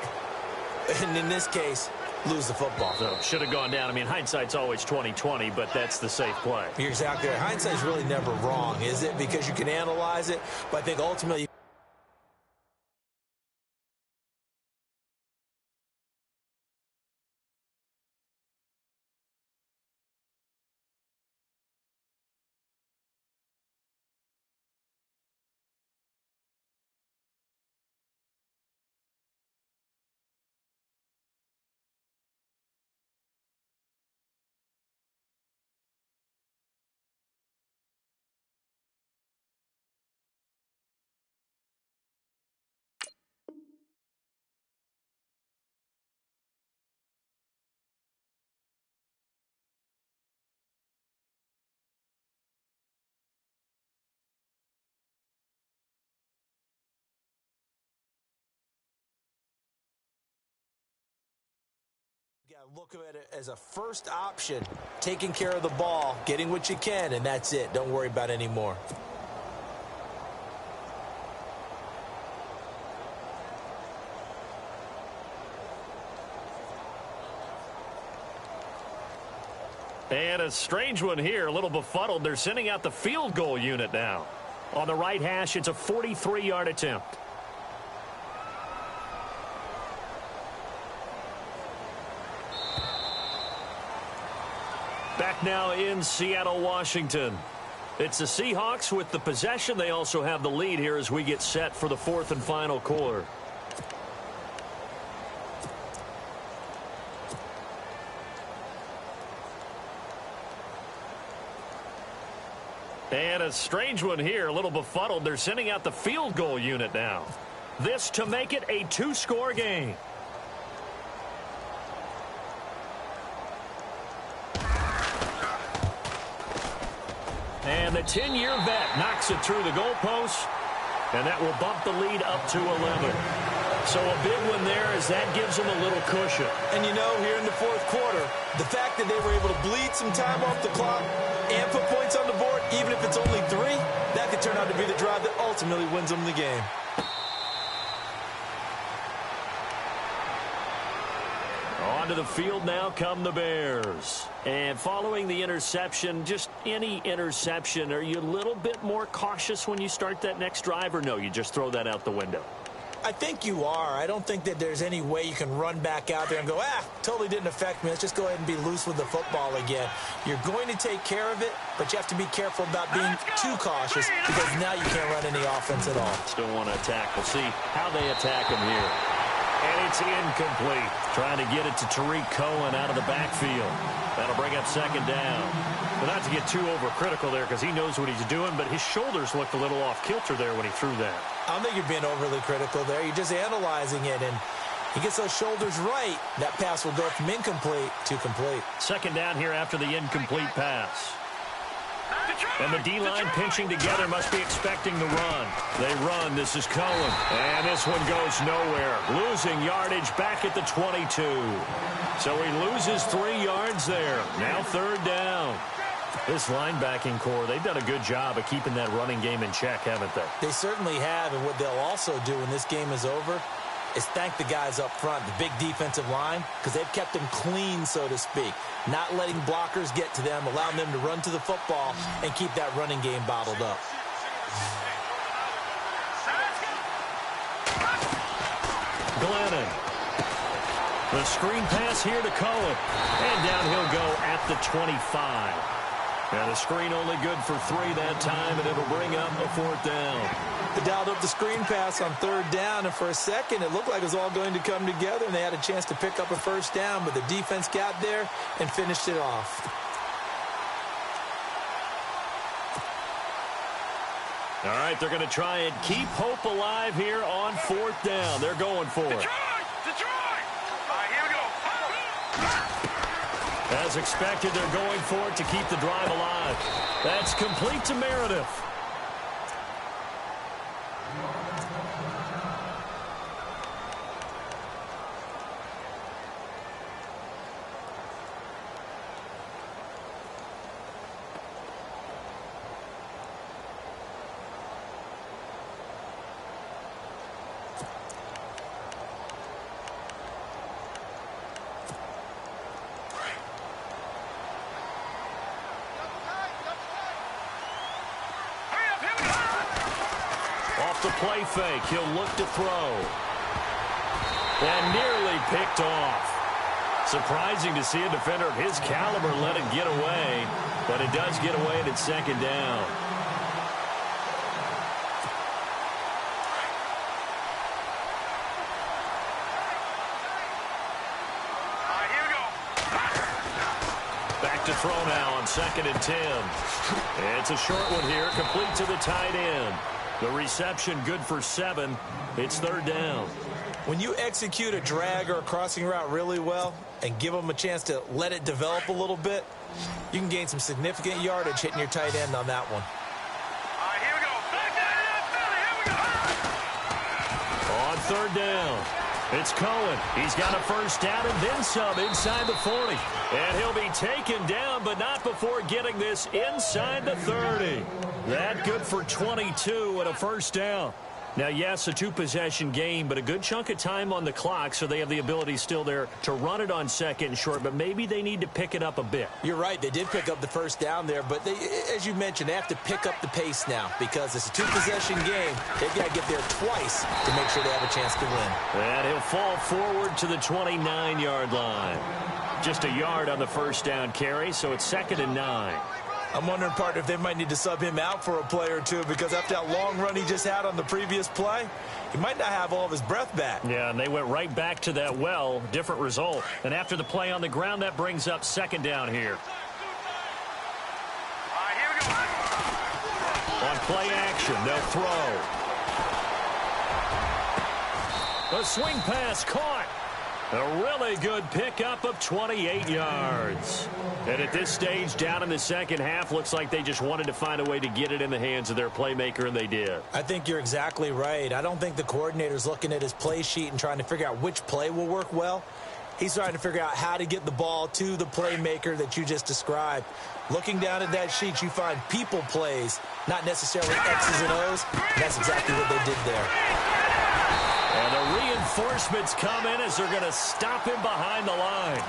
and in this case, lose the football? So should have gone down. I mean, hindsight's always 20/20, but that's the safe play. You're exactly right. Hindsight's really never wrong, is it? Because you can analyze it, but I think ultimately, you got to look at it as a first option, taking care of the ball, getting what you can, and that's it. Don't worry about any more. And a strange one here, a little befuddled. They're sending out the field goal unit now. On the right hash, it's a 43-yard attempt. Back now in Seattle, Washington. It's the Seahawks with the possession. They also have the lead here as we get set for the 4th and final quarter. And a strange one here, a little befuddled. They're sending out the field goal unit now. This to make it a 2-score game. And the 10-year vet knocks it through the goalpost, and that will bump the lead up to 11. So a big one there as that gives them a little cushion. And you know, here in the 4th quarter, the fact that they were able to bleed some time off the clock and put points on the board, even if it's only 3, that could turn out to be the drive that ultimately wins them the game. Onto the field now come the Bears. And following the interception, just any interception, are you a little bit more cautious when you start that next drive, or no, you just throw that out the window? I think you are. I don't think that there's any way you can run back out there and go, totally didn't affect me. Let's just go ahead and be loose with the football again. You're going to take care of it, but you have to be careful about being too cautious because now you can't run any offense at all. Still want to attack. We'll see how they attack him here. And it's incomplete. Trying to get it to Tariq Cohen out of the backfield. That'll bring up second down. But not to get too overcritical there because he knows what he's doing, but his shoulders looked a little off kilter there when he threw that. I don't think you're being overly critical there. You're just analyzing it, and he gets those shoulders right. That pass will go from incomplete to complete. Second down here after the incomplete pass. And the D-line pinching together must be expecting the run. They run. This is Cohen. And this one goes nowhere. Losing yardage back at the 22. So he loses 3 yards there. Now third down. This linebacking core, they've done a good job of keeping that running game in check, haven't they? They certainly have, and what they'll also do when this game is over is thank the guys up front, the big defensive line, because they've kept them clean, so to speak. Not letting blockers get to them, allowing them to run to the football and keep that running game bottled up. Glennon. The screen pass here to Cohen. And down he'll go at the 25. And a screen only good for 3 that time, and it'll bring up a 4th down. They dialed up the screen pass on 3rd down, and for a second it looked like it was all going to come together, and they had a chance to pick up a 1st down, but the defense got there and finished it off. All right, they're going to try and keep hope alive here on 4th down. They're going for it. Detroit! All right, here we go. As expected, they're going for it to keep the drive alive. That's complete to Meredith. The play fake, he'll look to throw. And nearly picked off. Surprising to see a defender of his caliber let it get away, but it does get away and it's 2nd down. All right, here we go. Back to throw now on 2nd and 10. It's a short one here, complete to the tight end. The reception good for 7. It's 3rd down. When you execute a drag or a crossing route really well and give them a chance to let it develop a little bit, you can gain some significant yardage hitting your tight end on that one. All right, here we go. Back down, On Philly. Here we go. 3rd down, it's Cohen. He's got a 1st down and then some inside the 40. And he'll be taken down, but not before getting this inside the 30. That good for 22 and a 1st down. Now, yes, a 2-possession game, but a good chunk of time on the clock, so they have the ability still there to run it on 2nd and short, but maybe they need to pick it up a bit. You're right. They did pick up the 1st down there, but they, as you mentioned, they have to pick up the pace now because it's a 2-possession game. They've got to get there twice to make sure they have a chance to win. And he'll fall forward to the 29-yard line. Just a yard on the 1st down carry, so it's 2nd and 9. I'm wondering, partner, if they might need to sub him out for a play or two because after that long run he just had on the previous play, he might not have all of his breath back. Yeah, and they went right back to that well, different result. And after the play on the ground, that brings up 2nd down here. All right, here we go. On play action, they'll throw. A swing pass caught. A really good pickup of 28 yards. And at this stage, down in the 2nd half, looks like they just wanted to find a way to get it in the hands of their playmaker, and they did. I think you're exactly right. I don't think the coordinator's looking at his play sheet and trying to figure out which play will work well. He's trying to figure out how to get the ball to the playmaker that you just described. Looking down at that sheet, you find people plays, not necessarily X's and O's. And that's exactly what they did there. And the reinforcements come in as they're going to stop him behind the line.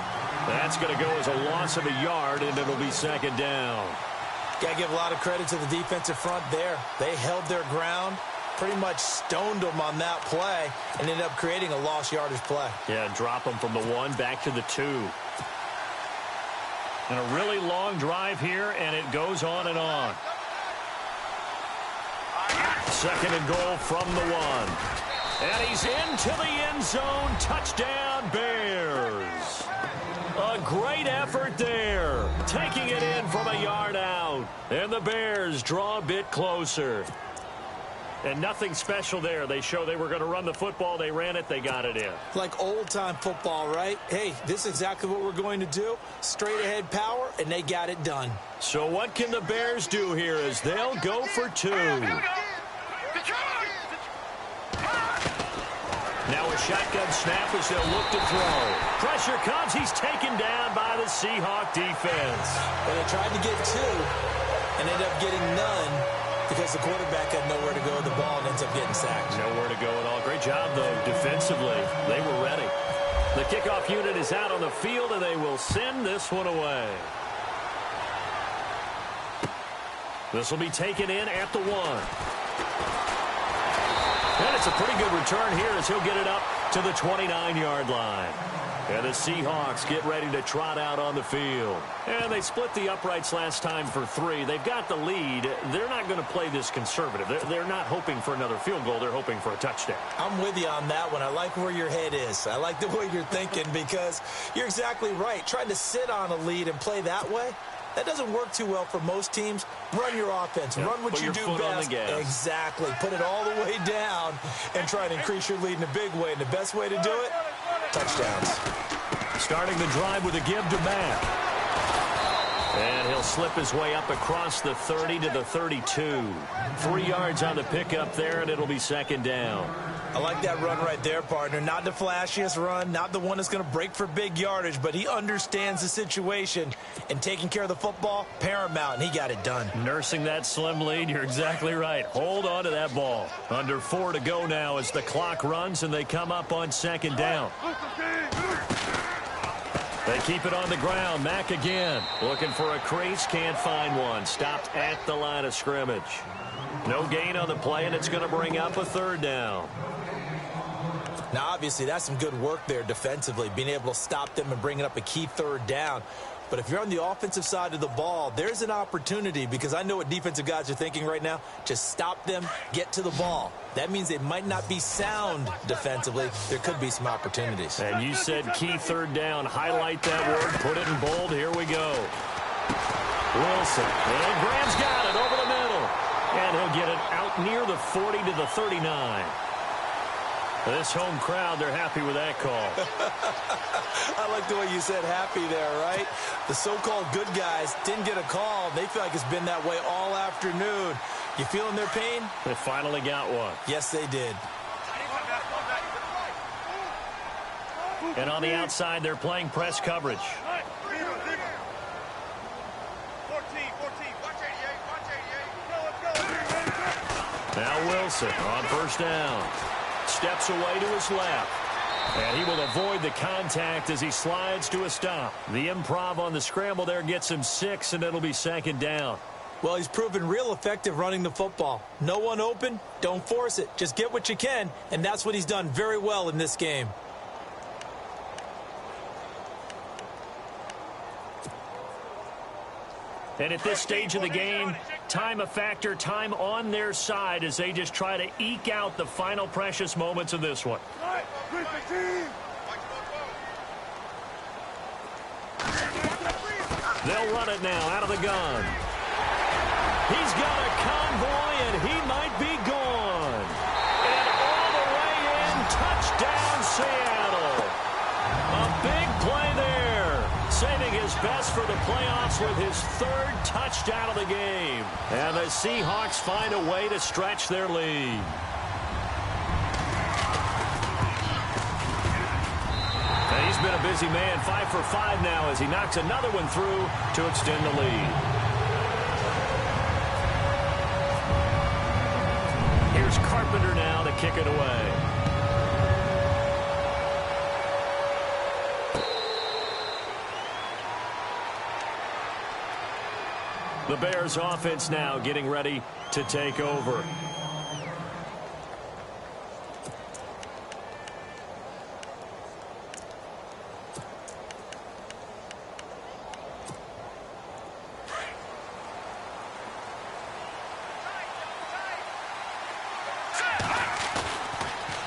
That's going to go as a loss of a yard, and it'll be 2nd down. Got to give a lot of credit to the defensive front there. They held their ground, pretty much stoned them on that play, and ended up creating a lost yardage play. Yeah, drop them from the 1 back to the 2. And a really long drive here, and it goes on and on. 2nd and goal from the 1. And he's into the end zone. Touchdown, Bears. A great effort there. Taking it in from a yard out. And the Bears draw a bit closer. And nothing special there. They show they were going to run the football. They ran it. They got it in. Like old-time football, right? Hey, this is exactly what we're going to do. Straight-ahead power, and they got it done. So what can the Bears do here as they'll go for 2? Now a shotgun snap as they'll look to throw. Pressure comes. He's taken down by the Seahawk defense. Well, they tried to get 2 and ended up getting none because the quarterback had nowhere to go with the ball and ends up getting sacked. Nowhere to go at all. Great job, though, defensively. They were ready. The kickoff unit is out on the field, and they will send this one away. This will be taken in at the 1. And it's a pretty good return here as he'll get it up to the 29-yard line. And the Seahawks get ready to trot out on the field. And they split the uprights last time for 3. They've got the lead. They're not going to play this conservative. They're not hoping for another field goal. They're hoping for a touchdown. I'm with you on that one. I like where your head is. I like the way you're thinking because you're exactly right. Trying to sit on a lead and play that way, that doesn't work too well for most teams. Run your offense. Run what you do best. Exactly. Put it all the way down and try to increase your lead in a big way. And the best way to do it, touchdowns. Starting the drive with a give to Matt. And he'll slip his way up across the 30 to the 32. 3 yards on the pickup there, and it'll be second down. I like that run right there, partner. Not the flashiest run, not the one that's going to break for big yardage, but he understands the situation, and taking care of the football, paramount, and he got it done. Nursing that slim lead, you're exactly right. Hold on to that ball. Under 4 to go now as the clock runs, and they come up on second down. They keep it on the ground. Mack again. Looking for a crease. Can't find one. Stopped at the line of scrimmage. No gain on the play, and it's going to bring up a third down. Now, obviously, that's some good work there defensively, being able to stop them and bringing up a key third down. But if you're on the offensive side of the ball, there's an opportunity because I know what defensive guys are thinking right now. Just stop them, get to the ball. That means they might not be sound defensively. There could be some opportunities. And you said key third down. Highlight that word. Put it in bold. Here we go. Wilson. And Graham's got it over the middle. And he'll get it out near the 40 to the 39. This home crowd, they're happy with that call. I like the way you said happy there, right? The so-called good guys didn't get a call. They feel like it's been that way all afternoon. You feeling their pain? They finally got one. Yes, they did. And on the outside, they're playing press coverage. 14, watch 88, Now Wilson on first down. Steps away to his left. And he will avoid the contact as he slides to a stop. The improv on the scramble there gets him 6, and it'll be second down. Well, he's proven real effective running the football. No one open, don't force it. Just get what you can, and that's what he's done very well in this game. And at this stage of the game, time a factor, time on their side as they just try to eke out the final precious moments of this one. They'll run it now out of the gun. He's got a convoy, and he might be gone. And all the way in, touchdown Seattle. A big play there. Saving his best for the playoffs with his 3rd touchdown of the game. And the Seahawks find a way to stretch their lead. And he's been a busy man, 5 for 5 now as he knocks another one through to extend the lead. Here's Carpenter now to kick it away. The Bears offense now getting ready to take over.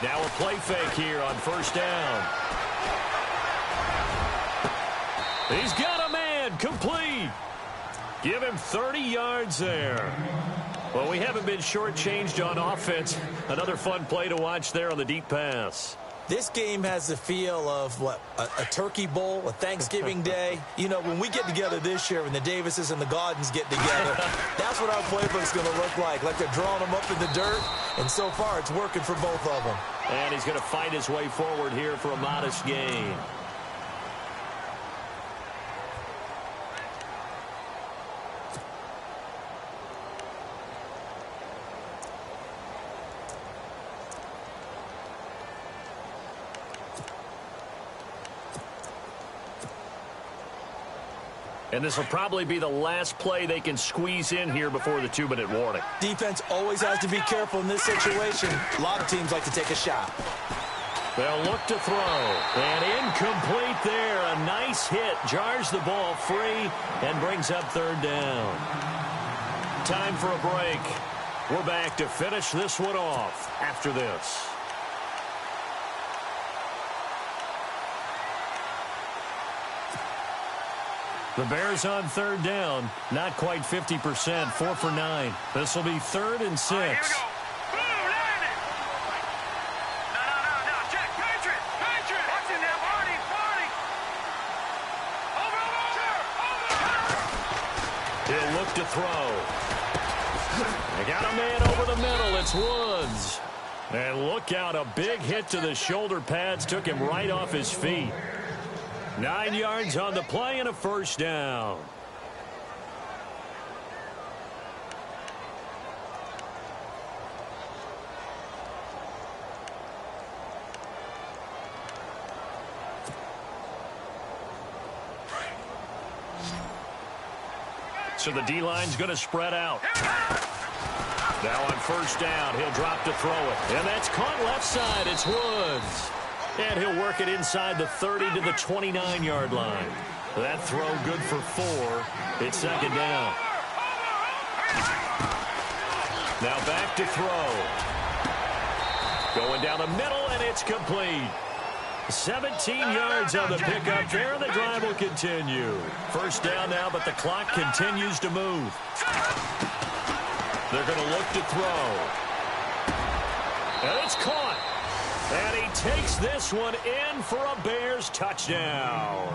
Now a play fake here on first down. He's got a man, complete. Give him 30 yards there. Well, we haven't been shortchanged on offense. Another fun play to watch there on the deep pass. This game has the feel of, what, a turkey bowl, a Thanksgiving day. You know, when we get together this year, when the Davises and the Gaudens get together, that's what our playbook's going to look like they're drawing them up in the dirt, and so far it's working for both of them. And he's going to fight his way forward here for a modest gain. And this will probably be the last play they can squeeze in here before the 2-minute warning. Defense always has to be careful in this situation. A lot of teams like to take a shot. They'll look to throw. And incomplete there. A nice hit. Jars the ball free and brings up third down. Time for a break. We're back to finish this one off after this. The Bears on third down. Not quite 50%. 4 for 9. This will be 3rd and 6. Here we go. He'll look to throw. They got a man over the middle. It's Woods. And look out, a big hit to the shoulder pads took him right off his feet. 9 yards on the play and a first down. So the D-line's going to spread out. Now on first down, he'll drop to throw it. And that's caught left side. It's Woods. And he'll work it inside the 30 to the 29-yard line. That throw good for 4. It's second down. Now back to throw. Going down the middle, and it's complete. 17 yards on the pickup there, and the drive will continue. First down now, but the clock continues to move. They're going to look to throw. And it's caught. And he takes this one in for a Bears touchdown.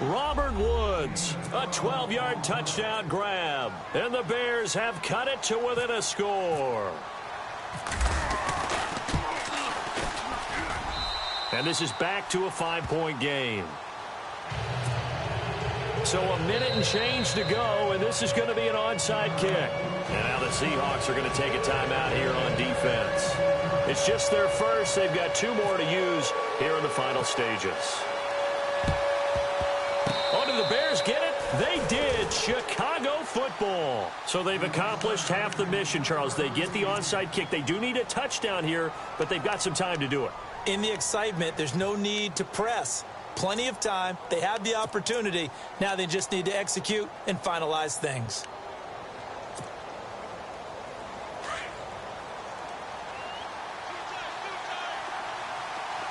Robert Woods, a 12-yard touchdown grab. And the Bears have cut it to within a score. And this is back to a 5-point game. So a minute and change to go, and this is going to be an onside kick. And now the Seahawks are going to take a timeout here on defense. It's just their first. They've got 2 more to use here in the final stages. Oh, did the Bears get it? They did. Chicago football. So they've accomplished half the mission, Charles. They get the onside kick. They do need a touchdown here, but they've got some time to do it. In the excitement, there's no need to press. Plenty of time. They have the opportunity. Now they just need to execute and finalize things.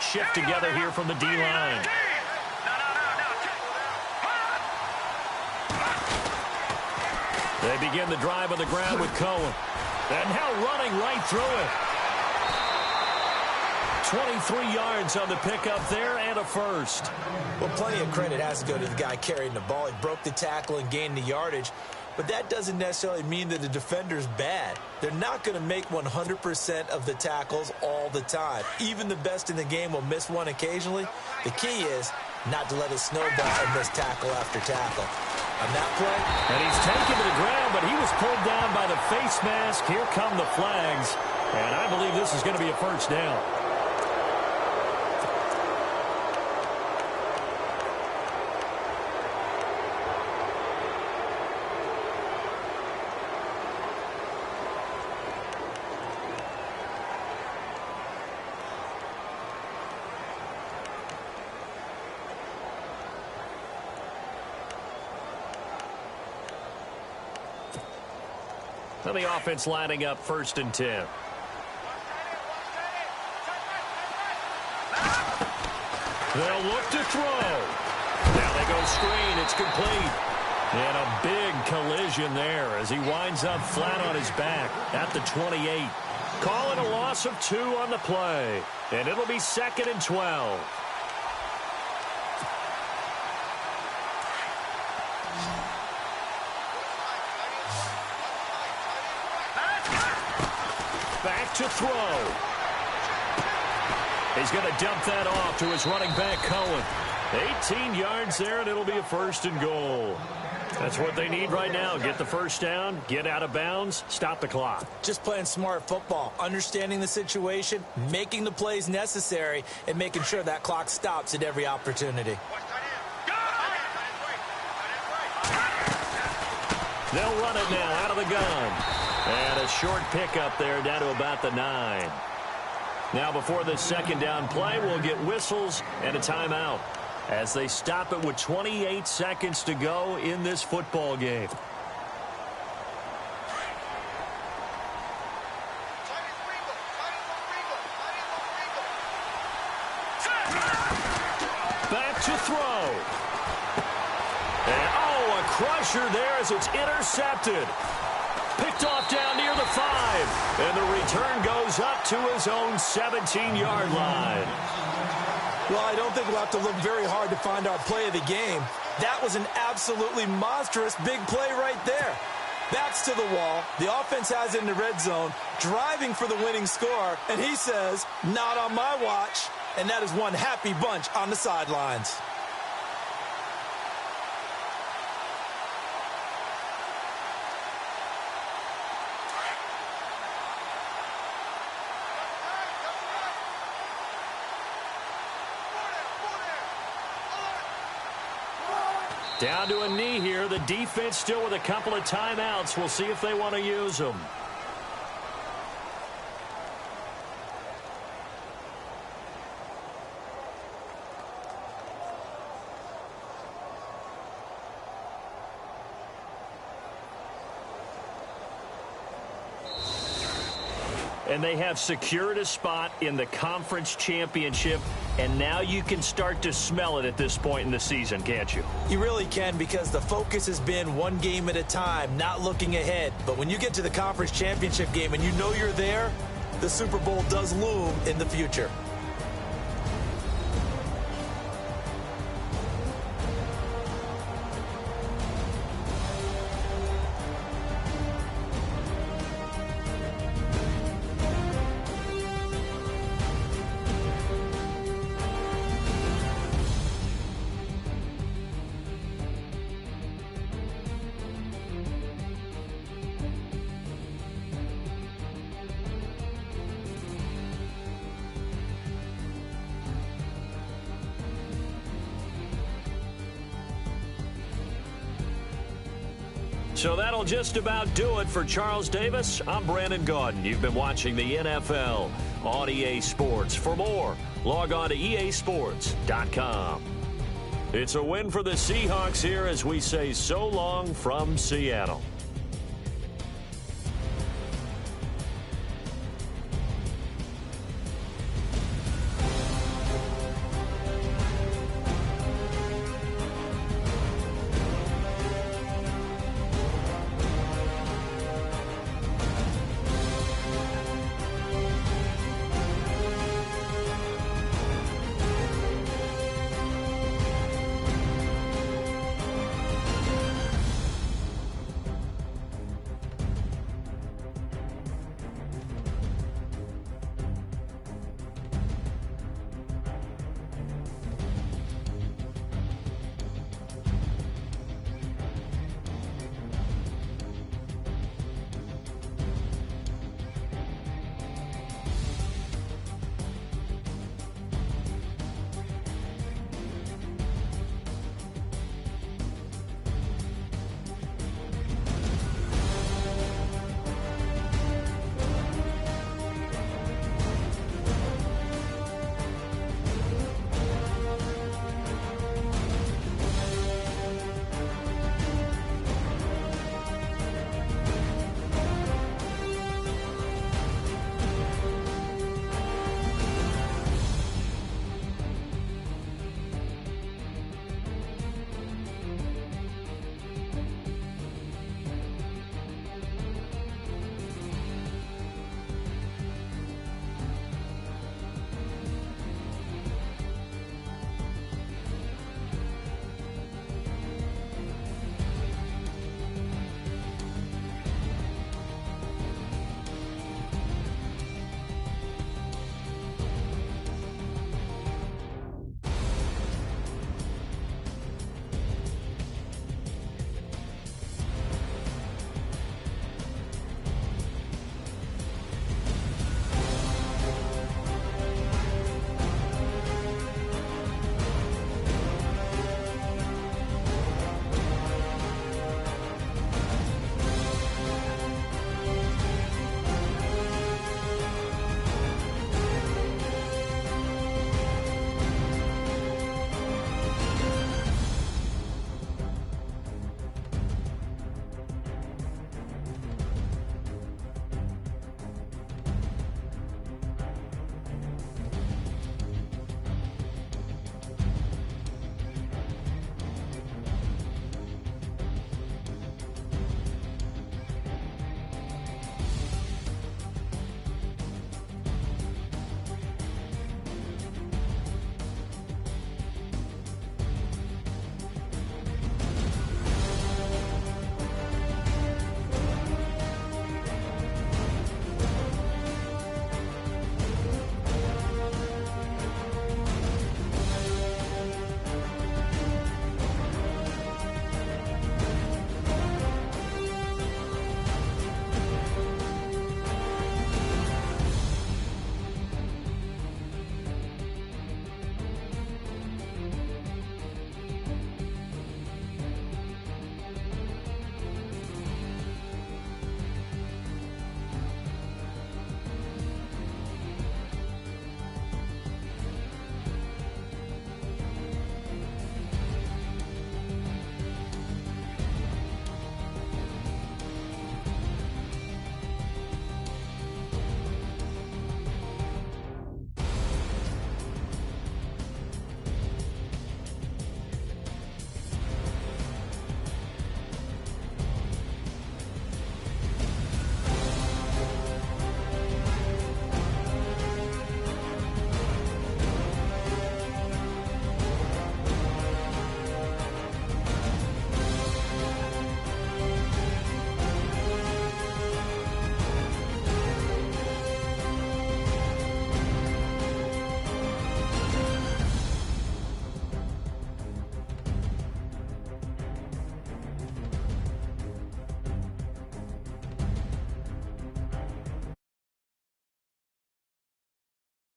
Shift together here from the D-line. They begin the drive on the ground with Cohen. And now running right through it. 23 yards on the pickup there and a first. Well, plenty of credit has to go to the guy carrying the ball. He broke the tackle and gained the yardage. But that doesn't necessarily mean that the defender's bad. They're not going to make 100% of the tackles all the time. Even the best in the game will miss one occasionally. The key is not to let it snowball and miss tackle after tackle. On that play. And he's taken to the ground, but he was pulled down by the face mask. Here come the flags. And I believe this is going to be a first down. And the offense lining up 1st and 10. They'll look to throw. Now they go screen. It's complete. And a big collision there as he winds up flat on his back at the 28. Call it a loss of 2 on the play. And it'll be 2nd and 12. Back to throw. He's going to dump that off to his running back, Cohen. 18 yards there, and it'll be a 1st and goal. That's what they need right now. Get the first down, get out of bounds, stop the clock. Just playing smart football, understanding the situation, making the plays necessary, and making sure that clock stops at every opportunity. They'll run it now out of the gun. And a short pickup there down to about the 9. Now before this second down play, we'll get whistles and a timeout as they stop it with 28 seconds to go in this football game. Back to throw. And, a crusher there as it's intercepted. Picked off down near the 5. And the return goes up to his own 17-yard line. Well, I don't think we'll have to look very hard to find our play of the game. That was an absolutely monstrous big play right there. Backs to the wall. The offense has it in the red zone, driving for the winning score. And he says, not on my watch. And that is one happy bunch on the sidelines. Down to a knee here. The defense still with a couple of timeouts. We'll see if they want to use them. And they have secured a spot in the conference championship. And now you can start to smell it at this point in the season, can't you? You really can, because the focus has been one game at a time, not looking ahead. But when you get to the conference championship game and you know you're there, the Super Bowl does loom in the future. So that'll just about do it for Charles Davis. I'm Brandon Gaudin. You've been watching the NFL on EA Sports. For more, log on to easports.com. It's a win for the Seahawks here as we say so long from Seattle.